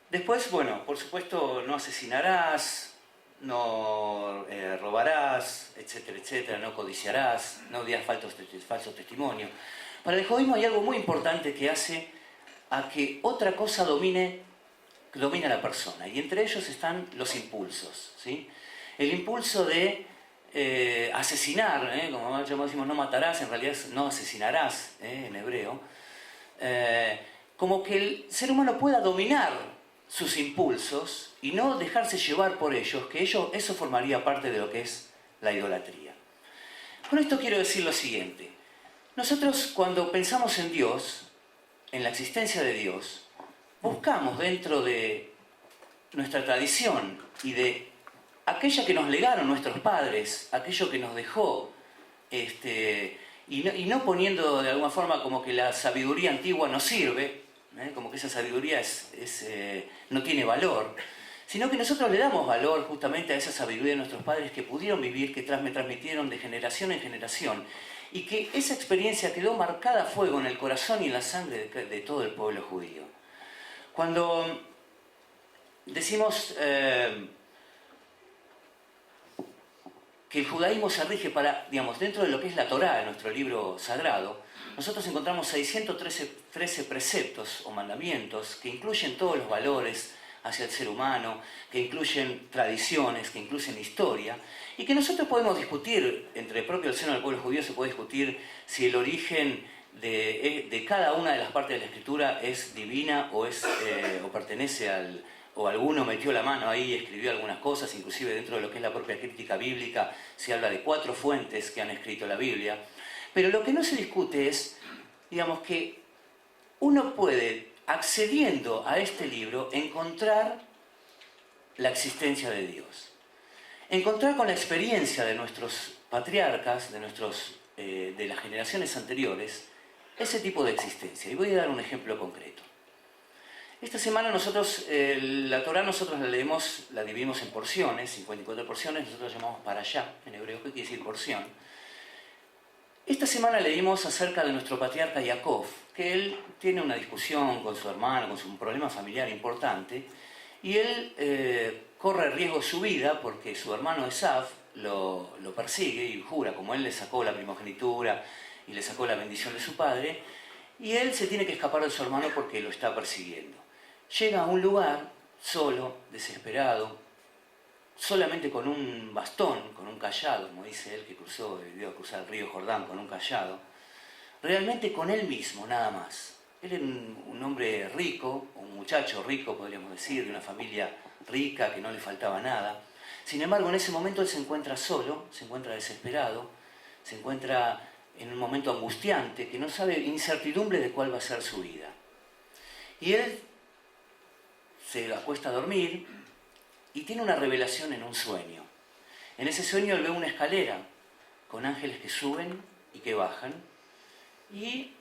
Después, bueno, por supuesto, no asesinarás, no robarás, etcétera, etcétera, no codiciarás, no dirás falsos testimonios. Para el judaísmo hay algo muy importante que hace a que otra cosa domine a la persona, y entre ellos están los impulsos, ¿sí? El impulso de asesinar, como decimos, no matarás, en realidad es no asesinarás, en hebreo, como que el ser humano pueda dominar sus impulsos y no dejarse llevar por ellos, que eso formaría parte de lo que es la idolatría. Con esto quiero decir lo siguiente. Nosotros, cuando pensamos en Dios, en la existencia de Dios, buscamos dentro de nuestra tradición y de aquella que nos legaron nuestros padres, aquello que nos dejó, y no poniendo de alguna forma como que la sabiduría antigua no sirve, como que esa sabiduría no tiene valor, sino que nosotros le damos valor justamente a esa sabiduría de nuestros padres que pudieron vivir, que me transmitieron de generación en generación, y que esa experiencia quedó marcada a fuego en el corazón y en la sangre de todo el pueblo judío. Cuando decimos que el judaísmo se rige dentro de lo que es la Torá, nuestro libro sagrado, nosotros encontramos 613 preceptos o mandamientos que incluyen todos los valores hacia el ser humano, que incluyen tradiciones, que incluyen historia, y que nosotros podemos discutir, entre el propio seno del pueblo judío se puede discutir si el origen de cada una de las partes de la Escritura es divina o pertenece o alguno metió la mano ahí y escribió algunas cosas, inclusive dentro de lo que es la propia crítica bíblica se habla de 4 fuentes que han escrito la Biblia. Pero lo que no se discute es, digamos, que uno puede, accediendo a este libro, encontrar la existencia de Dios. Encontrar con la experiencia de nuestros patriarcas, de las generaciones anteriores, ese tipo de existencia. Y voy a dar un ejemplo concreto. Esta semana la Torá nosotros la leemos, la dividimos en porciones, 54 porciones, nosotros la llamamos parashá, en hebreo, que quiere decir porción. Esta semana leímos acerca de nuestro patriarca Jacob, que él tiene una discusión con su hermano, con un problema familiar importante, y él corre riesgo de su vida porque su hermano Esav lo persigue y jura, como él le sacó la primogenitura y le sacó la bendición de su padre, y él se tiene que escapar de su hermano porque lo está persiguiendo. Llega a un lugar solo, desesperado, solamente con un bastón, con un cayado, como dice él, que debió cruzar el río Jordán con un cayado, realmente con él mismo, nada más. Él era un hombre rico, un muchacho rico, podríamos decir, de una familia rica, que no le faltaba nada. Sin embargo, en ese momento él se encuentra solo, se encuentra desesperado, se encuentra en un momento angustiante, que no sabe, incertidumbre de cuál va a ser su vida. Y él se acuesta a dormir y tiene una revelación en un sueño. En ese sueño él ve una escalera con ángeles que suben y que bajan. Y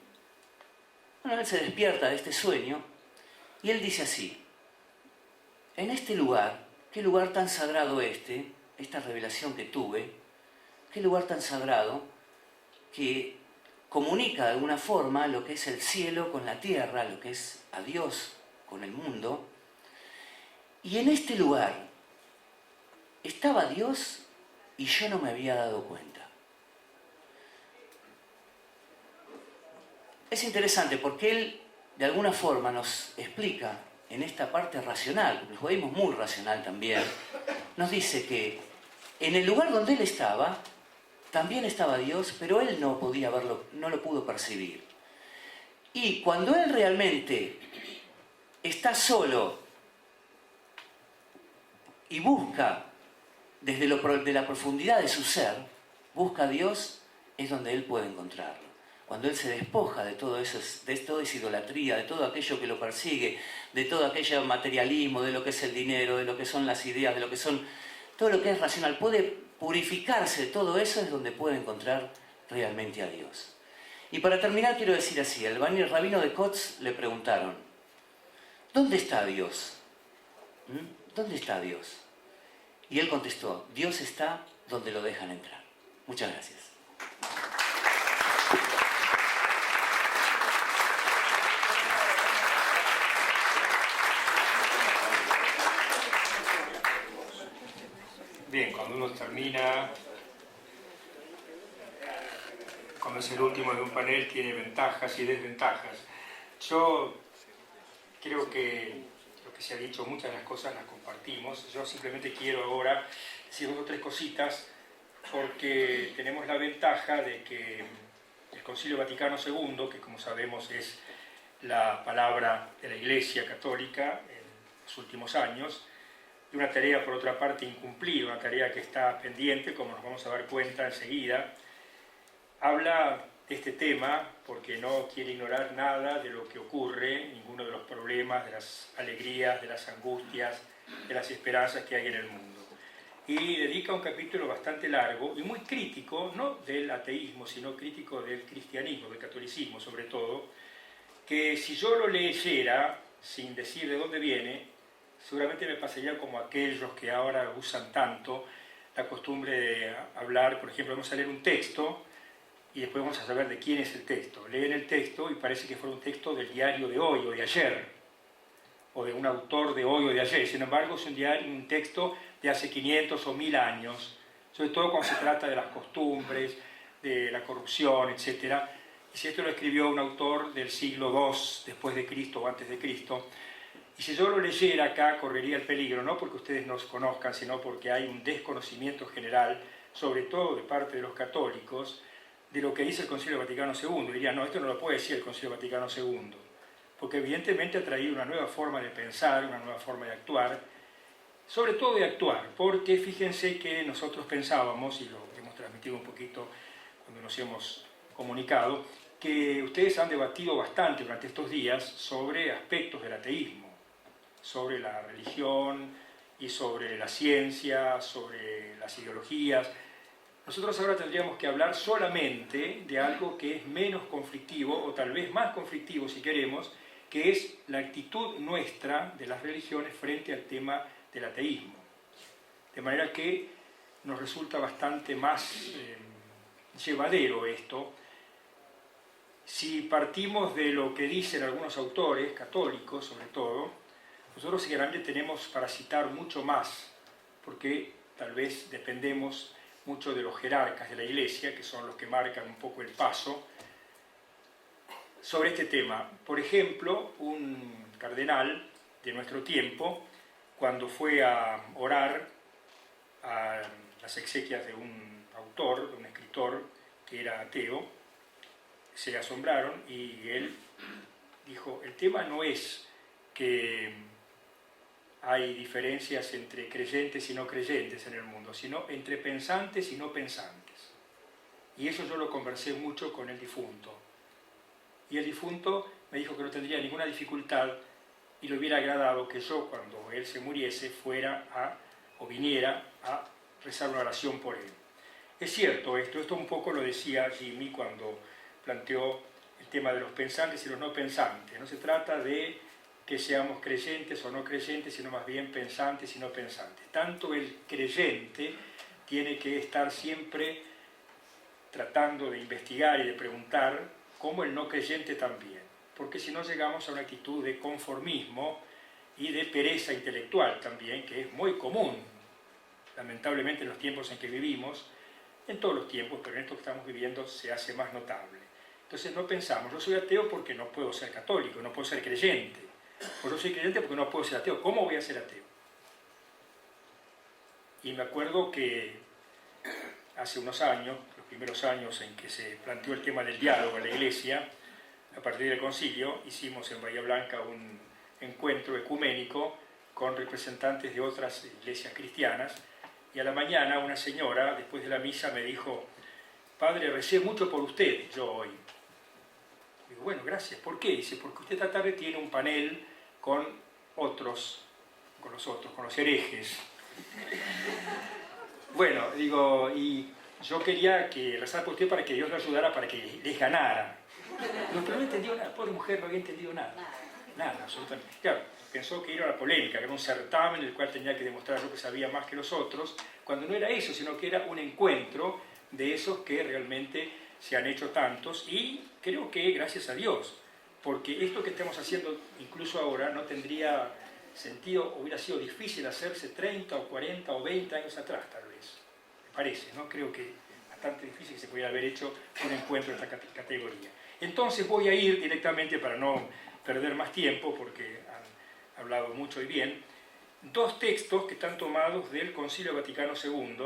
bueno, él se despierta de este sueño y él dice así: en este lugar, qué lugar tan sagrado esta revelación que tuve, qué lugar tan sagrado que comunica de alguna forma lo que es el cielo con la tierra, lo que es a Dios con el mundo. Y en este lugar estaba Dios y yo no me había dado cuenta. Es interesante porque él de alguna forma nos explica en esta parte racional, porque el judaísmo es muy racional también, nos dice que en el lugar donde él estaba también estaba Dios, pero él no podía verlo, no lo pudo percibir. Y cuando él realmente está solo y busca desde la profundidad de su ser, busca a Dios, es donde él puede encontrarlo. Cuando él se despoja de todo eso, de toda esa idolatría, de todo aquello que lo persigue, de todo aquello materialismo, de lo que es el dinero, de lo que son las ideas, de lo que son todo lo que es racional, puede purificarse de todo eso, es donde puede encontrar realmente a Dios. Y para terminar quiero decir así: al rabino de Kotz le preguntaron, ¿dónde está Dios? ¿Dónde está Dios? Y él contestó: Dios está donde lo dejan entrar. Muchas gracias. Bien, cuando uno termina, cuando es el último de un panel, tiene ventajas y desventajas. Yo creo que lo que se ha dicho, muchas de las cosas las compartimos. Yo simplemente quiero ahora decir 2 o 3 cositas, porque tenemos la ventaja de que el Concilio Vaticano II, que como sabemos es la palabra de la Iglesia Católica en los últimos años, de una tarea por otra parte incumplida, una tarea que está pendiente, como nos vamos a dar cuenta enseguida, habla de este tema porque no quiere ignorar nada de lo que ocurre, ninguno de los problemas, de las alegrías, de las angustias, de las esperanzas que hay en el mundo. Y dedica un capítulo bastante largo y muy crítico, no del ateísmo, sino crítico del cristianismo, del catolicismo sobre todo, que si yo lo leyera sin decir de dónde viene, seguramente me pasaría como aquellos que ahora usan tanto la costumbre de hablar, por ejemplo, vamos a leer un texto y después vamos a saber de quién es el texto. Leen el texto y parece que fuera un texto del diario de hoy o de ayer, o de un autor de hoy o de ayer. Sin embargo, es un texto de hace 500 o 1000 años, sobre todo cuando se trata de las costumbres, de la corrupción, etc. Y si esto lo escribió un autor del siglo II después de Cristo o antes de Cristo, Y si yo lo leyera acá, correría el peligro, no porque ustedes nos conozcan, sino porque hay un desconocimiento general, sobre todo de parte de los católicos, de lo que dice el Concilio Vaticano II. Dirían, no, esto no lo puede decir el Concilio Vaticano II, porque evidentemente ha traído una nueva forma de pensar, una nueva forma de actuar, sobre todo de actuar, porque fíjense que nosotros pensábamos, y lo hemos transmitido un poquito cuando nos hemos comunicado, que ustedes han debatido bastante durante estos días sobre aspectos del ateísmo, sobre la religión y sobre la ciencia, sobre las ideologías. Nosotros ahora tendríamos que hablar solamente de algo que es menos conflictivo, o tal vez más conflictivo si queremos, que es la actitud nuestra de las religiones frente al tema del ateísmo. De manera que nos resulta bastante más llevadero esto. Si partimos de lo que dicen algunos autores, católicos sobre todo, nosotros generalmente tenemos para citar mucho más, porque tal vez dependemos mucho de los jerarcas de la Iglesia, que son los que marcan un poco el paso, sobre este tema. Por ejemplo, un cardenal de nuestro tiempo, cuando fue a orar a las exequias de un autor, de un escritor que era ateo, se asombraron y él dijo, el tema no es que hay diferencias entre creyentes y no creyentes en el mundo, sino entre pensantes y no pensantes. Y eso yo lo conversé mucho con el difunto. Y el difunto me dijo que no tendría ninguna dificultad y le hubiera agradado que yo, cuando él se muriese, viniera a rezar una oración por él. Es cierto esto un poco lo decía Jimmy cuando planteó el tema de los pensantes y los no pensantes. No se trata de que seamos creyentes o no creyentes, sino más bien pensantes y no pensantes. Tanto el creyente tiene que estar siempre tratando de investigar y de preguntar, como el no creyente también, porque si no llegamos a una actitud de conformismo y de pereza intelectual también, que es muy común, lamentablemente en los tiempos en que vivimos, en todos los tiempos, pero en estos que estamos viviendo se hace más notable. Entonces no pensamos, yo soy ateo porque no puedo ser católico, no puedo ser creyente, o yo soy creyente porque no puedo ser ateo. ¿Cómo voy a ser ateo? Y me acuerdo que hace unos años, los primeros años en que se planteó el tema del diálogo en la Iglesia, a partir del concilio, hicimos en Bahía Blanca un encuentro ecuménico con representantes de otras iglesias cristianas, y a la mañana una señora, después de la misa, me dijo, padre, recé mucho por usted yo hoy. Digo, bueno, gracias. ¿Por qué? Dice, porque usted esta tarde tiene un panel con los herejes. Bueno, digo, y yo quería que rezar por usted para que Dios lo ayudara para que les ganara. No, pero no entendió nada, pobre mujer no había entendido nada. Nada, absolutamente. Claro, pensó que era una polémica, que era un certamen en el cual tenía que demostrar yo que sabía más que los otros, cuando no era eso, sino que era un encuentro de esos que realmente se han hecho tantos, y creo que gracias a Dios, porque esto que estamos haciendo incluso ahora no tendría sentido, hubiera sido difícil hacerse 30 o 40 o 20 años atrás tal vez, me parece, ¿no? Creo que bastante difícil que se pudiera haber hecho un encuentro de esta categoría. Entonces voy a ir directamente, para no perder más tiempo, porque han hablado mucho y bien, dos textos que están tomados del Concilio Vaticano II,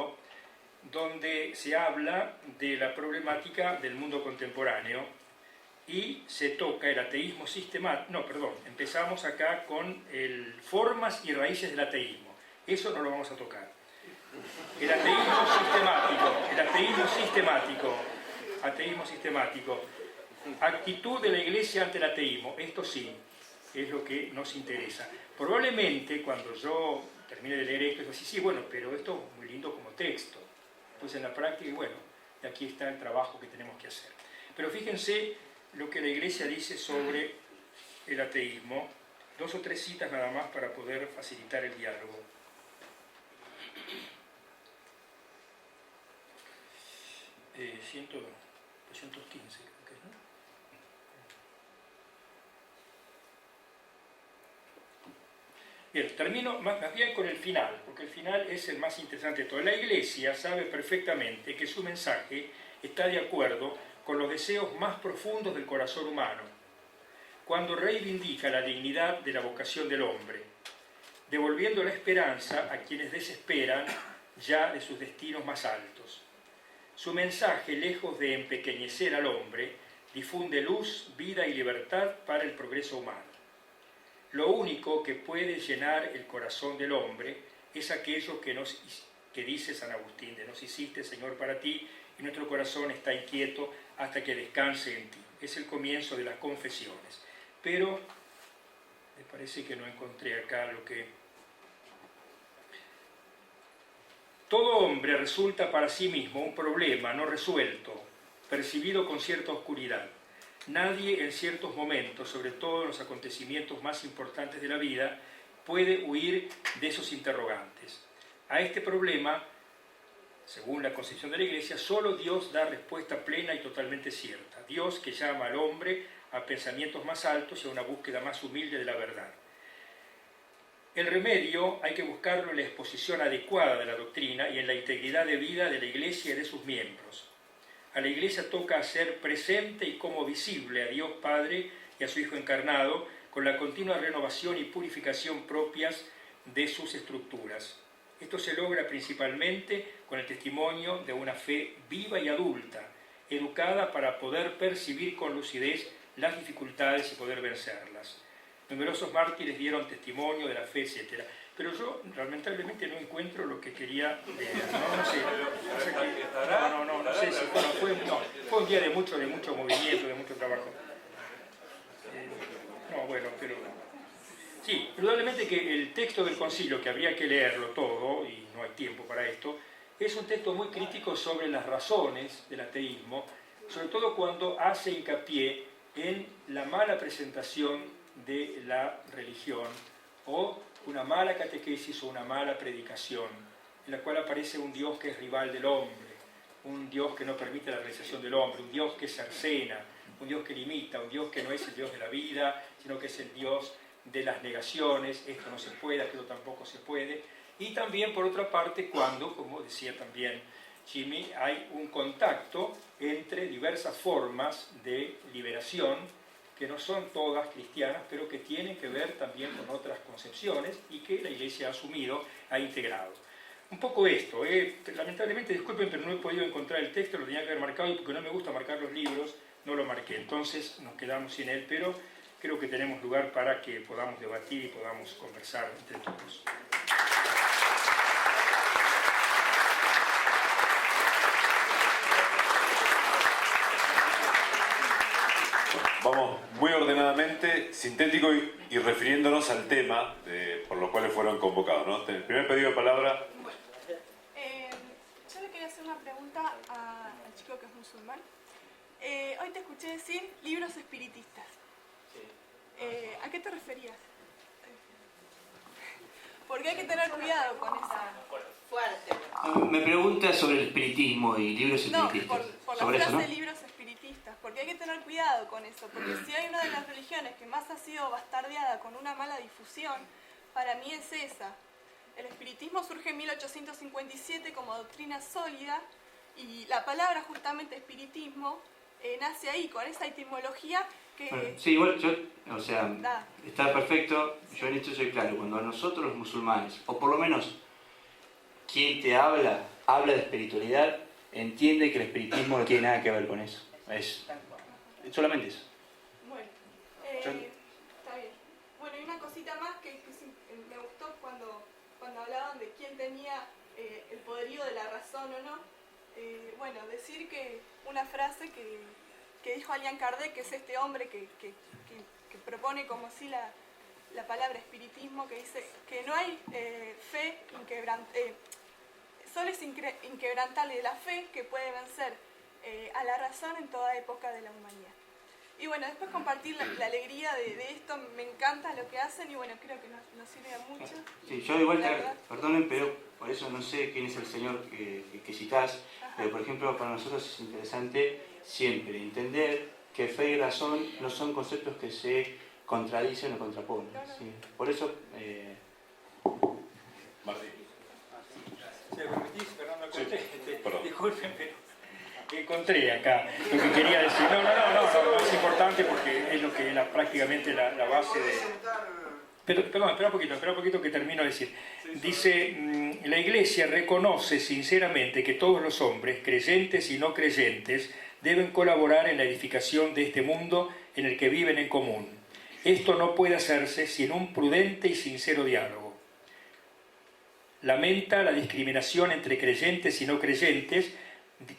donde se habla de la problemática del mundo contemporáneo y se toca el ateísmo sistemático. No, perdón, empezamos acá con formas y raíces del ateísmo. Eso no lo vamos a tocar. El ateísmo sistemático, actitud de la Iglesia ante el ateísmo, esto sí, es lo que nos interesa. Probablemente cuando yo termine de leer esto, digo, sí, bueno, pero esto es muy lindo como texto. Pues en la práctica, bueno, aquí está el trabajo que tenemos que hacer. Pero fíjense lo que la Iglesia dice sobre el ateísmo. 2 o 3 citas nada más para poder facilitar el diálogo. Eh, 215, creo que es, ¿no? Bien, termino más bien con el final, porque el final es el más interesante de todo. La Iglesia sabe perfectamente que su mensaje está de acuerdo con los deseos más profundos del corazón humano. cuando reivindica la dignidad de la vocación del hombre, devolviendo la esperanza a quienes desesperan ya de sus destinos más altos. Su mensaje, lejos de empequeñecer al hombre, difunde luz, vida y libertad para el progreso humano. Lo único que puede llenar el corazón del hombre es aquello que dice San Agustín, de nos hiciste, Señor, para ti, y nuestro corazón está inquieto hasta que descanse en ti. Es el comienzo de las confesiones. Pero me parece que no encontré acá lo que... Todo hombre resulta para sí mismo un problema no resuelto, percibido con cierta oscuridad. Nadie en ciertos momentos, sobre todo en los acontecimientos más importantes de la vida, puede huir de esos interrogantes. A este problema, según la concepción de la Iglesia, solo Dios da respuesta plena y totalmente cierta. Dios que llama al hombre a pensamientos más altos y a una búsqueda más humilde de la verdad. El remedio hay que buscarlo en la exposición adecuada de la doctrina y en la integridad de vida de la Iglesia y de sus miembros. A la Iglesia toca hacer presente y como visible a Dios Padre y a su Hijo encarnado con la continua renovación y purificación propias de sus estructuras. Esto se logra principalmente con el testimonio de una fe viva y adulta, educada para poder percibir con lucidez las dificultades y poder vencerlas. Numerosos mártires dieron testimonio de la fe, etc. Pero yo lamentablemente no encuentro lo que quería leer. No sé. No sé si fue un día de mucho movimiento, de mucho trabajo. Pero sí, indudablemente que el texto del concilio, que habría que leerlo todo, y no hay tiempo para esto, es un texto muy crítico sobre las razones del ateísmo, sobre todo cuando hace hincapié en la mala presentación de la religión o una mala catequesis o una mala predicación, en la cual aparece un Dios que es rival del hombre, un Dios que no permite la realización del hombre, un Dios que cercena, un Dios que limita, un Dios que no es el Dios de la vida, sino que es el Dios de las negaciones, esto no se puede, aquello tampoco se puede. Y también, por otra parte, cuando, como decía también Jimmy, hay un contacto entre diversas formas de liberación, que no son todas cristianas, pero que tienen que ver también con otras concepciones y que la Iglesia ha asumido, ha integrado. Un poco esto, lamentablemente, disculpen, pero no he podido encontrar el texto, lo tenía que haber marcado, y porque no me gusta marcar los libros, no lo marqué. Entonces nos quedamos sin él, pero creo que tenemos lugar para que podamos debatir y podamos conversar entre todos. Vamos muy ordenadamente, sintético y refiriéndonos al tema por los cuales fueron convocados, ¿no? El primer pedido de palabra. Yo le quería hacer una pregunta al chico que es musulmán. Hoy te escuché decir libros espiritistas. ¿A qué te referías? Porque hay que tener cuidado con esa... Me pregunta sobre el espiritismo y libros espiritistas. No, por la sobre frase eso, ¿no? libros espiritistas, porque hay que tener cuidado con eso, porque si hay una de las religiones que más ha sido bastardeada con una mala difusión, para mí es esa. El espiritismo surge en 1857 como doctrina sólida y la palabra justamente espiritismo nace ahí, con esa etimología que... Bueno, sí, igual yo, o sea, está perfecto, yo en esto soy claro, cuando a nosotros los musulmanes, o por lo menos quien te habla de espiritualidad, entiende que el espiritismo no tiene nada que ver con eso. Es solamente eso. Bueno, está bien. Bueno, y una cosita más que me gustó cuando hablaban de quién tenía el poderío de la razón o no. Bueno, decir que una frase que dijo Allan Kardec, que es este hombre que propone como si la palabra espiritismo, que dice que no hay fe inquebrantable, solo es inquebrantable la fe que puede vencer a la razón en toda época de la humanidad. Y bueno, después compartir la alegría de esto, me encanta lo que hacen y bueno, creo que nos sirve mucho. Sí, yo igual, perdonen, pero por eso no sé quién es el señor que citás, pero por ejemplo para nosotros es interesante siempre entender que fe y razón no son conceptos que se contradicen o contraponen. ¿Sí? Por eso... Martín. ¿Me permitís, Fernando? Sí, Disculpen, pero encontré acá lo que quería decir. No, es importante porque es lo que es prácticamente la base de... Perdón, espera un poquito que termino de decir. Dice, la Iglesia reconoce sinceramente que todos los hombres, creyentes y no creyentes, deben colaborar en la edificación de este mundo en el que viven en común. Esto no puede hacerse sin un prudente y sincero diálogo. Lamenta la discriminación entre creyentes y no creyentes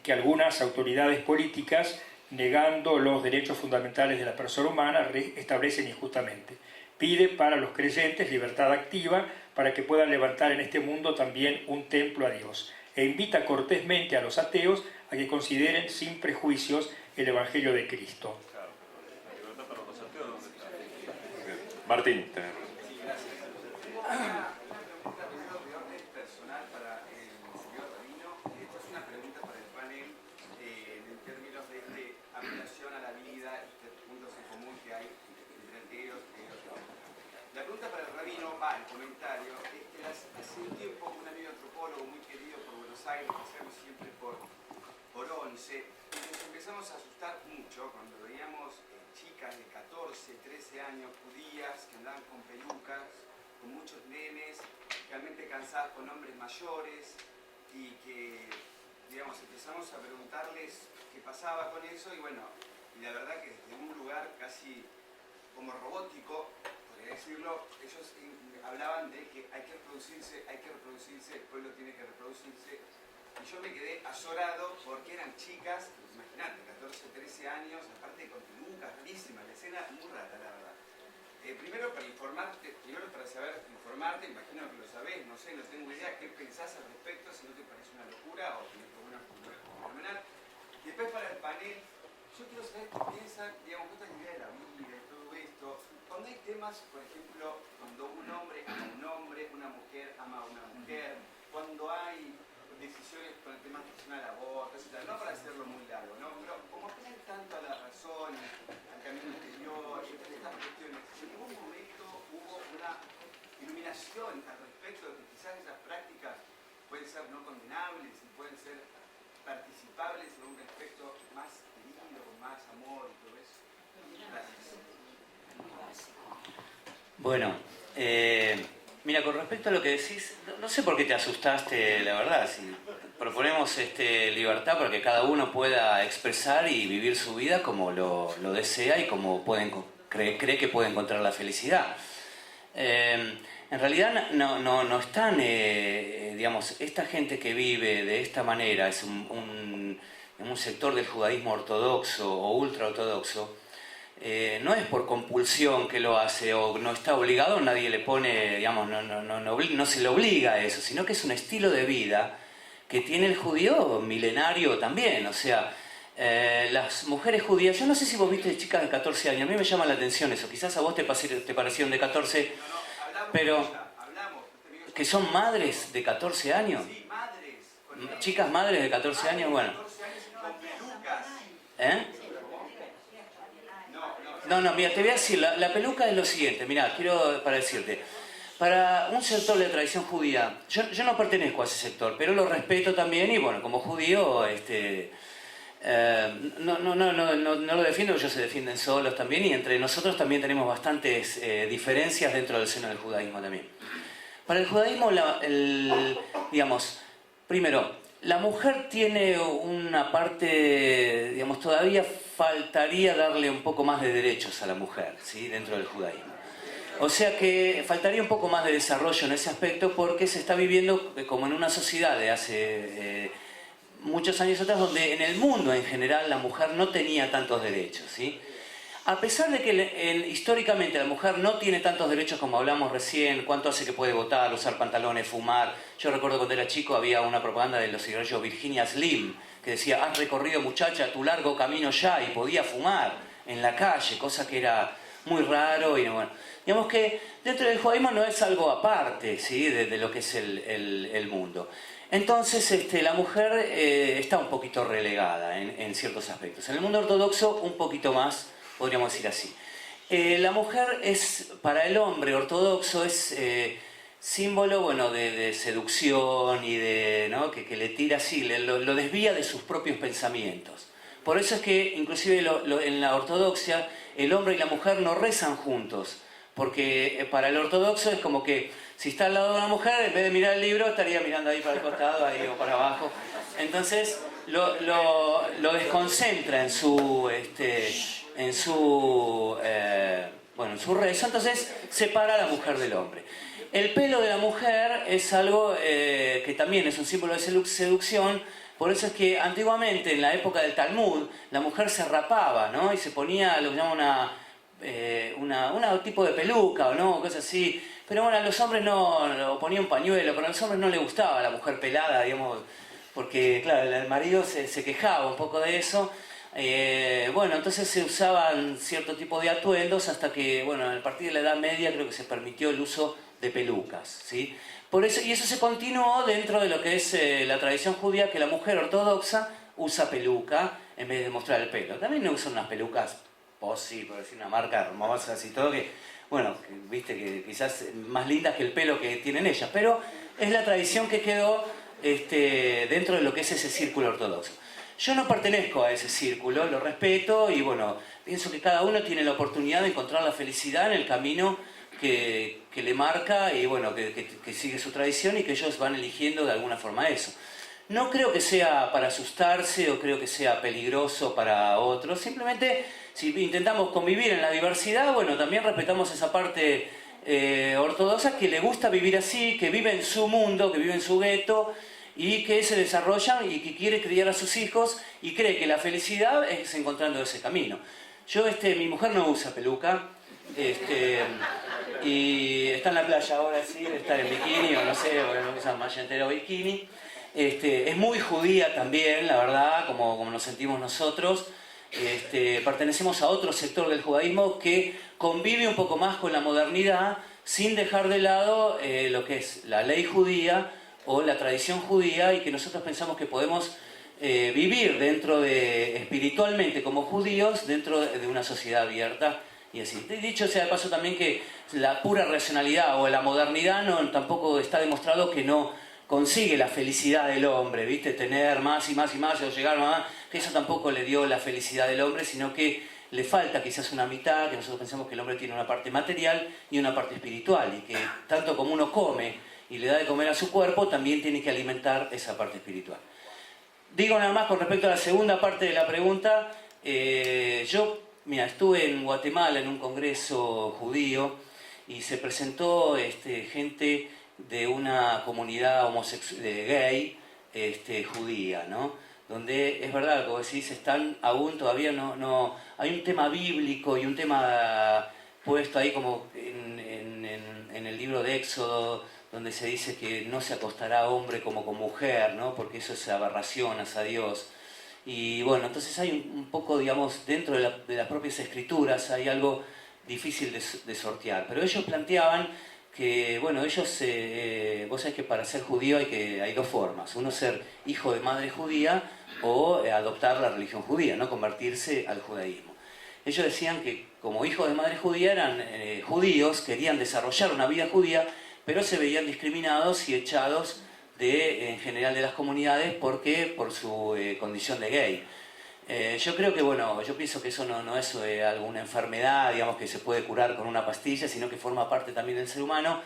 que algunas autoridades políticas, negando los derechos fundamentales de la persona humana, establecen injustamente. Pide para los creyentes libertad activa para que puedan levantar en este mundo también un templo a Dios. E invita cortésmente a los ateos a que consideren sin prejuicios el Evangelio de Cristo. Martín. El comentario es que hace un tiempo un amigo antropólogo muy querido por Buenos Aires, pasamos siempre por Once, y nos empezamos a asustar mucho cuando veíamos chicas de 14, 13 años judías que andaban con pelucas, con muchos nenes, realmente cansadas con hombres mayores, y que, digamos, empezamos a preguntarles qué pasaba con eso, y bueno, y la verdad que desde un lugar casi como robótico, decirlo, ellos hablaban de que hay que reproducirse, el pueblo tiene que reproducirse, y yo me quedé azorado porque eran chicas, imagínate, 14, 13 años, aparte con pelucas, rarísima, la escena muy rara, la verdad. Primero para informarte, informarte, imagino que lo sabés, no sé, no tengo idea qué pensás al respecto, si no te parece una locura o tenés alguna fenomenal. Y después para el panel, yo quiero saber qué piensan, digamos, esta idea de la Biblia y todo esto. Cuando hay temas, por ejemplo, cuando un hombre ama a un hombre, una mujer ama a una mujer, cuando hay decisiones con el tema del aborto, etc. No para hacerlo muy largo, ¿no? Pero como apelan tanto a la razón, al camino interior, estas cuestiones, en ningún momento hubo una iluminación al respecto de que quizás esas prácticas pueden ser no condenables y pueden ser participables en un aspecto más querido, con más amor y todo eso. Gracias. Bueno, mira, con respecto a lo que decís, no sé por qué te asustaste, la verdad. Si proponemos libertad para que cada uno pueda expresar y vivir su vida como lo desea y como cree que puede encontrar la felicidad. En realidad no están, digamos, esta gente que vive de esta manera, es un sector del judaísmo ortodoxo o ultraortodoxo. No es por compulsión que lo hace o no está obligado, nadie le pone, digamos, no se le obliga a eso, sino que es un estilo de vida que tiene el judío milenario también. O sea, las mujeres judías, yo no sé si vos viste chicas de 14 años, a mí me llama la atención eso, quizás a vos te parecieron de 14, pero que son madres de 14 años, chicas madres de 14 años, bueno. No, mira, te voy a decir, la peluca es lo siguiente, mira, para decirte, para un sector de la tradición judía, yo no pertenezco a ese sector, pero lo respeto también y bueno, como judío, no lo defiendo, ellos se defienden solos también y entre nosotros también tenemos bastantes diferencias dentro del seno del judaísmo también. Para el judaísmo, digamos, primero, la mujer tiene una parte, digamos, todavía faltaría darle un poco más de derechos a la mujer, ¿sí? Dentro del judaísmo. O sea que faltaría un poco más de desarrollo en ese aspecto porque se está viviendo como en una sociedad de hace muchos años atrás donde en el mundo en general la mujer no tenía tantos derechos, ¿sí? A pesar de que históricamente la mujer no tiene tantos derechos como hablamos recién, cuánto hace que puede votar, usar pantalones, fumar. Yo recuerdo cuando era chico había una propaganda de los cigarrillos Virginia Slim que decía, has recorrido muchacha tu largo camino ya, y podía fumar en la calle, cosa que era muy raro y bueno. Digamos que dentro del judaísmo no es algo aparte, ¿sí? de lo que es el mundo. Entonces la mujer está un poquito relegada en ciertos aspectos. En el mundo ortodoxo un poquito más, podríamos decir así. La mujer es, para el hombre ortodoxo, es símbolo, bueno, de seducción y de, ¿no? que le tira así, lo desvía de sus propios pensamientos. Por eso es que, inclusive en la ortodoxia, el hombre y la mujer no rezan juntos, porque para el ortodoxo es como que si está al lado de una mujer, en vez de mirar el libro, estaría mirando ahí para el costado, ahí o para abajo. Entonces lo desconcentra en su rezo, entonces separa a la mujer del hombre. El pelo de la mujer es algo que también es un símbolo de seducción. Por eso es que antiguamente, en la época del Talmud, la mujer se rapaba, ¿no? Y se ponía lo que llama un tipo de peluca, o no, cosas así. Pero bueno, a los hombres no, ponía un pañuelo, pero a los hombres no les gustaba la mujer pelada, digamos, porque, claro, el marido se quejaba un poco de eso. Bueno, entonces se usaban cierto tipo de atuendos hasta que, bueno, a partir de la Edad Media creo que se permitió el uso de pelucas, ¿sí? Por eso, y eso se continuó dentro de lo que es la tradición judía, que la mujer ortodoxa usa peluca en vez de mostrar el pelo. También usan unas pelucas Possi, por decir una marca hermosas y todo, que, bueno, viste que quizás más lindas que el pelo que tienen ellas, pero es la tradición que quedó dentro de lo que es ese círculo ortodoxo. Yo no pertenezco a ese círculo, lo respeto y bueno, pienso que cada uno tiene la oportunidad de encontrar la felicidad en el camino que le marca y bueno, que sigue su tradición y que ellos van eligiendo de alguna forma eso. No creo que sea para asustarse o creo que sea peligroso para otros, simplemente si intentamos convivir en la diversidad, bueno, también respetamos esa parte ortodoxa que le gusta vivir así, que vive en su mundo, que vive en su gueto y que se desarrolla y que quiere criar a sus hijos y cree que la felicidad es encontrando ese camino. Mi mujer no usa peluca, y está en la playa ahora, sí, está en bikini o no sé, o no usa malla entera o bikini. Es muy judía también, la verdad, como nos sentimos nosotros. Pertenecemos a otro sector del judaísmo que convive un poco más con la modernidad sin dejar de lado lo que es la ley judía o la tradición judía y que nosotros pensamos que podemos vivir espiritualmente como judíos dentro de una sociedad abierta y así. Dicho sea de paso también que la pura racionalidad o la modernidad tampoco está demostrado que no consigue la felicidad del hombre, ¿viste? Tener más y más y más o llegar a más, que eso tampoco le dio la felicidad del hombre, sino que le falta quizás una mitad, que nosotros pensamos que el hombre tiene una parte material y una parte espiritual y que tanto como uno come y le da de comer a su cuerpo, también tiene que alimentar esa parte espiritual. Digo nada más con respecto a la segunda parte de la pregunta, yo estuve en Guatemala en un congreso judío y se presentó gente de una comunidad gay judía, ¿no? Donde es verdad, como decís, están aún todavía no hay un tema bíblico y un tema puesto ahí como en el libro de Éxodo, donde se dice que no se acostará hombre como con mujer, ¿no? Porque eso es aberración hacia Dios. Y bueno, entonces hay un poco, digamos, dentro de las propias escrituras hay algo difícil de sortear. Pero ellos planteaban que, bueno, vos sabés que para ser judío hay dos formas. Uno ser hijo de madre judía o adoptar la religión judía, ¿no? Convertirse al judaísmo. Ellos decían que como hijos de madre judía eran judíos, querían desarrollar una vida judía, pero se veían discriminados y echados en general de las comunidades por su condición de gay. Yo creo que, bueno, yo pienso que eso no es alguna enfermedad, digamos, que se puede curar con una pastilla, sino que forma parte también del ser humano.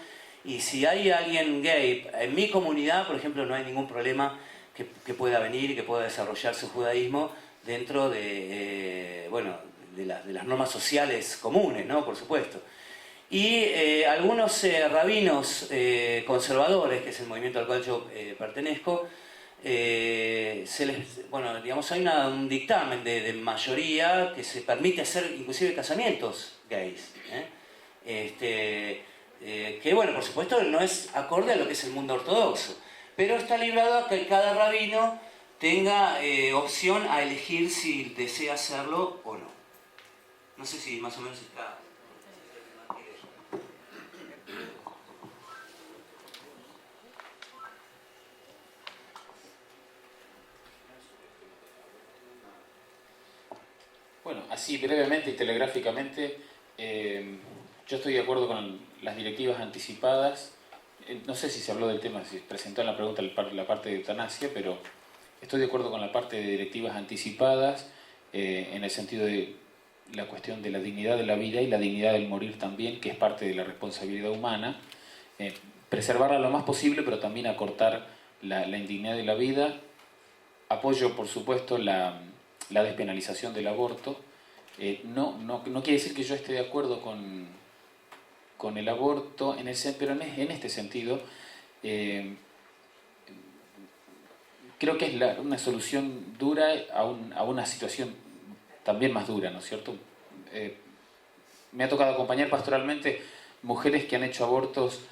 Y si hay alguien gay, en mi comunidad, por ejemplo, no hay ningún problema que pueda venir y que pueda desarrollar su judaísmo dentro de las normas sociales comunes, ¿no? Por supuesto. Y algunos rabinos conservadores, que es el movimiento al cual yo pertenezco, hay un dictamen de mayoría que se permite hacer inclusive casamientos gays, que bueno, por supuesto no es acorde a lo que es el mundo ortodoxo, pero está librado a que cada rabino tenga opción a elegir si desea hacerlo o no. No sé si más o menos está... Bueno, así brevemente y telegráficamente, yo estoy de acuerdo con las directivas anticipadas no sé si se habló del tema, si presentó en la pregunta la parte de eutanasia, pero estoy de acuerdo con la parte de directivas anticipadas, en el sentido de la cuestión de la dignidad de la vida y la dignidad del morir también, que es parte de la responsabilidad humana. Preservarla lo más posible, pero también acortar la indignidad de la vida. Apoyo, por supuesto, la despenalización del aborto. No quiere decir que yo esté de acuerdo con el aborto, pero en este sentido, creo que es una solución dura a una situación también más dura, ¿no es cierto? Me ha tocado acompañar pastoralmente mujeres que han hecho abortos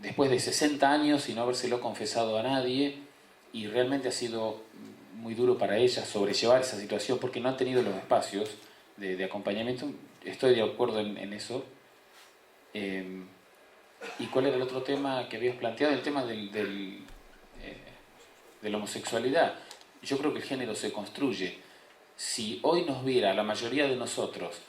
después de 60 años y no habérselo confesado a nadie, y realmente ha sido muy duro para ellas sobrellevar esa situación porque no han tenido los espacios de acompañamiento. Estoy de acuerdo en eso. ¿Y cuál era el otro tema que habías planteado? El tema de la homosexualidad. Yo creo que el género se construye. Si hoy nos viera la mayoría de nosotros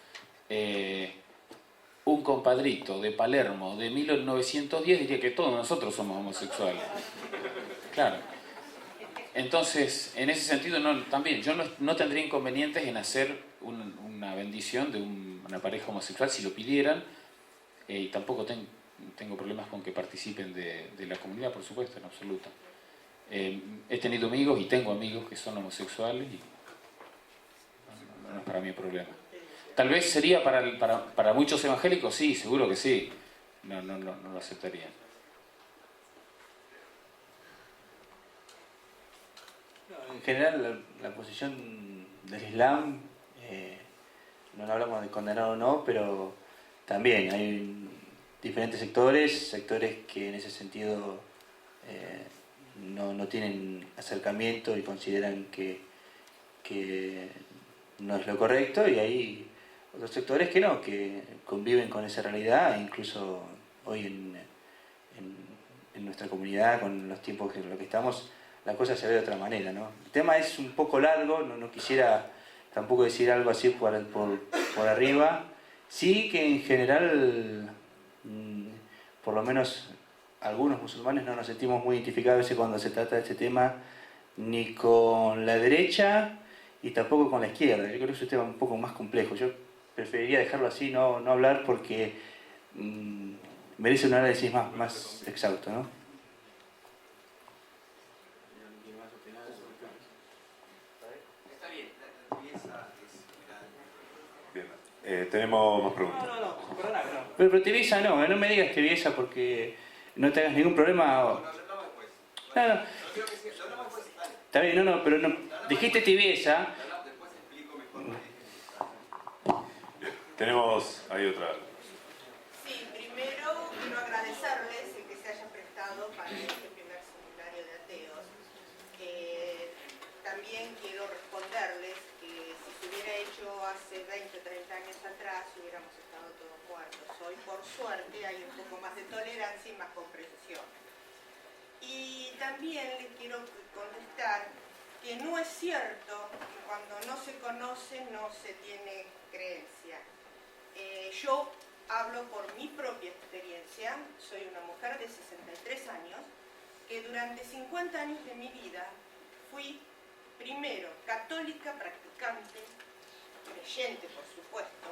un compadrito de Palermo de 1910, diría que todos nosotros somos homosexuales. Claro. Entonces, en ese sentido, también yo no tendría inconvenientes en hacer una bendición de una pareja homosexual si lo pidieran, y tampoco tengo problemas con que participen de la comunidad, por supuesto, en absoluto. He tenido amigos y tengo amigos que son homosexuales y no es para mí el problema. Tal vez sería para muchos evangélicos, sí, seguro que sí. No lo aceptarían. En general, la posición del Islam, no hablamos de condenar o no, pero también hay diferentes sectores que en ese sentido no tienen acercamiento y consideran que no es lo correcto, y hay otros sectores que conviven con esa realidad, incluso hoy en nuestra comunidad, con los tiempos en los que estamos, la cosa se ve de otra manera, ¿no? El tema es un poco largo, no quisiera tampoco decir algo así por arriba. Sí que en general, por lo menos algunos musulmanes no nos sentimos muy identificados a veces cuando se trata de este tema, ni con la derecha y tampoco con la izquierda. Yo creo que es un tema un poco más complejo. Yo preferiría dejarlo así, no hablar, porque merece un análisis más exhausto, ¿no? Tenemos más preguntas. Perdona. Pero tibieza no me digas tibieza porque no te hagas ningún problema. Lo hablamos después. No. Está bien, pero no. Dijiste tibieza. Después explico mejor. Tenemos ahí otra. Sí, primero quiero agradecerles el que se hayan prestado para este primer seminario de ateos. También quiero responderles que si se hubiera hecho hace 20 o 30 años atrás hubiéramos estado todos muertos. Hoy, por suerte, hay un poco más de tolerancia y más comprensión. Y también les quiero contestar que no es cierto que cuando no se conoce no se tiene creencia. Yo hablo por mi propia experiencia. Soy una mujer de 63 años que durante 50 años de mi vida fui primero católica practicante, creyente por supuesto,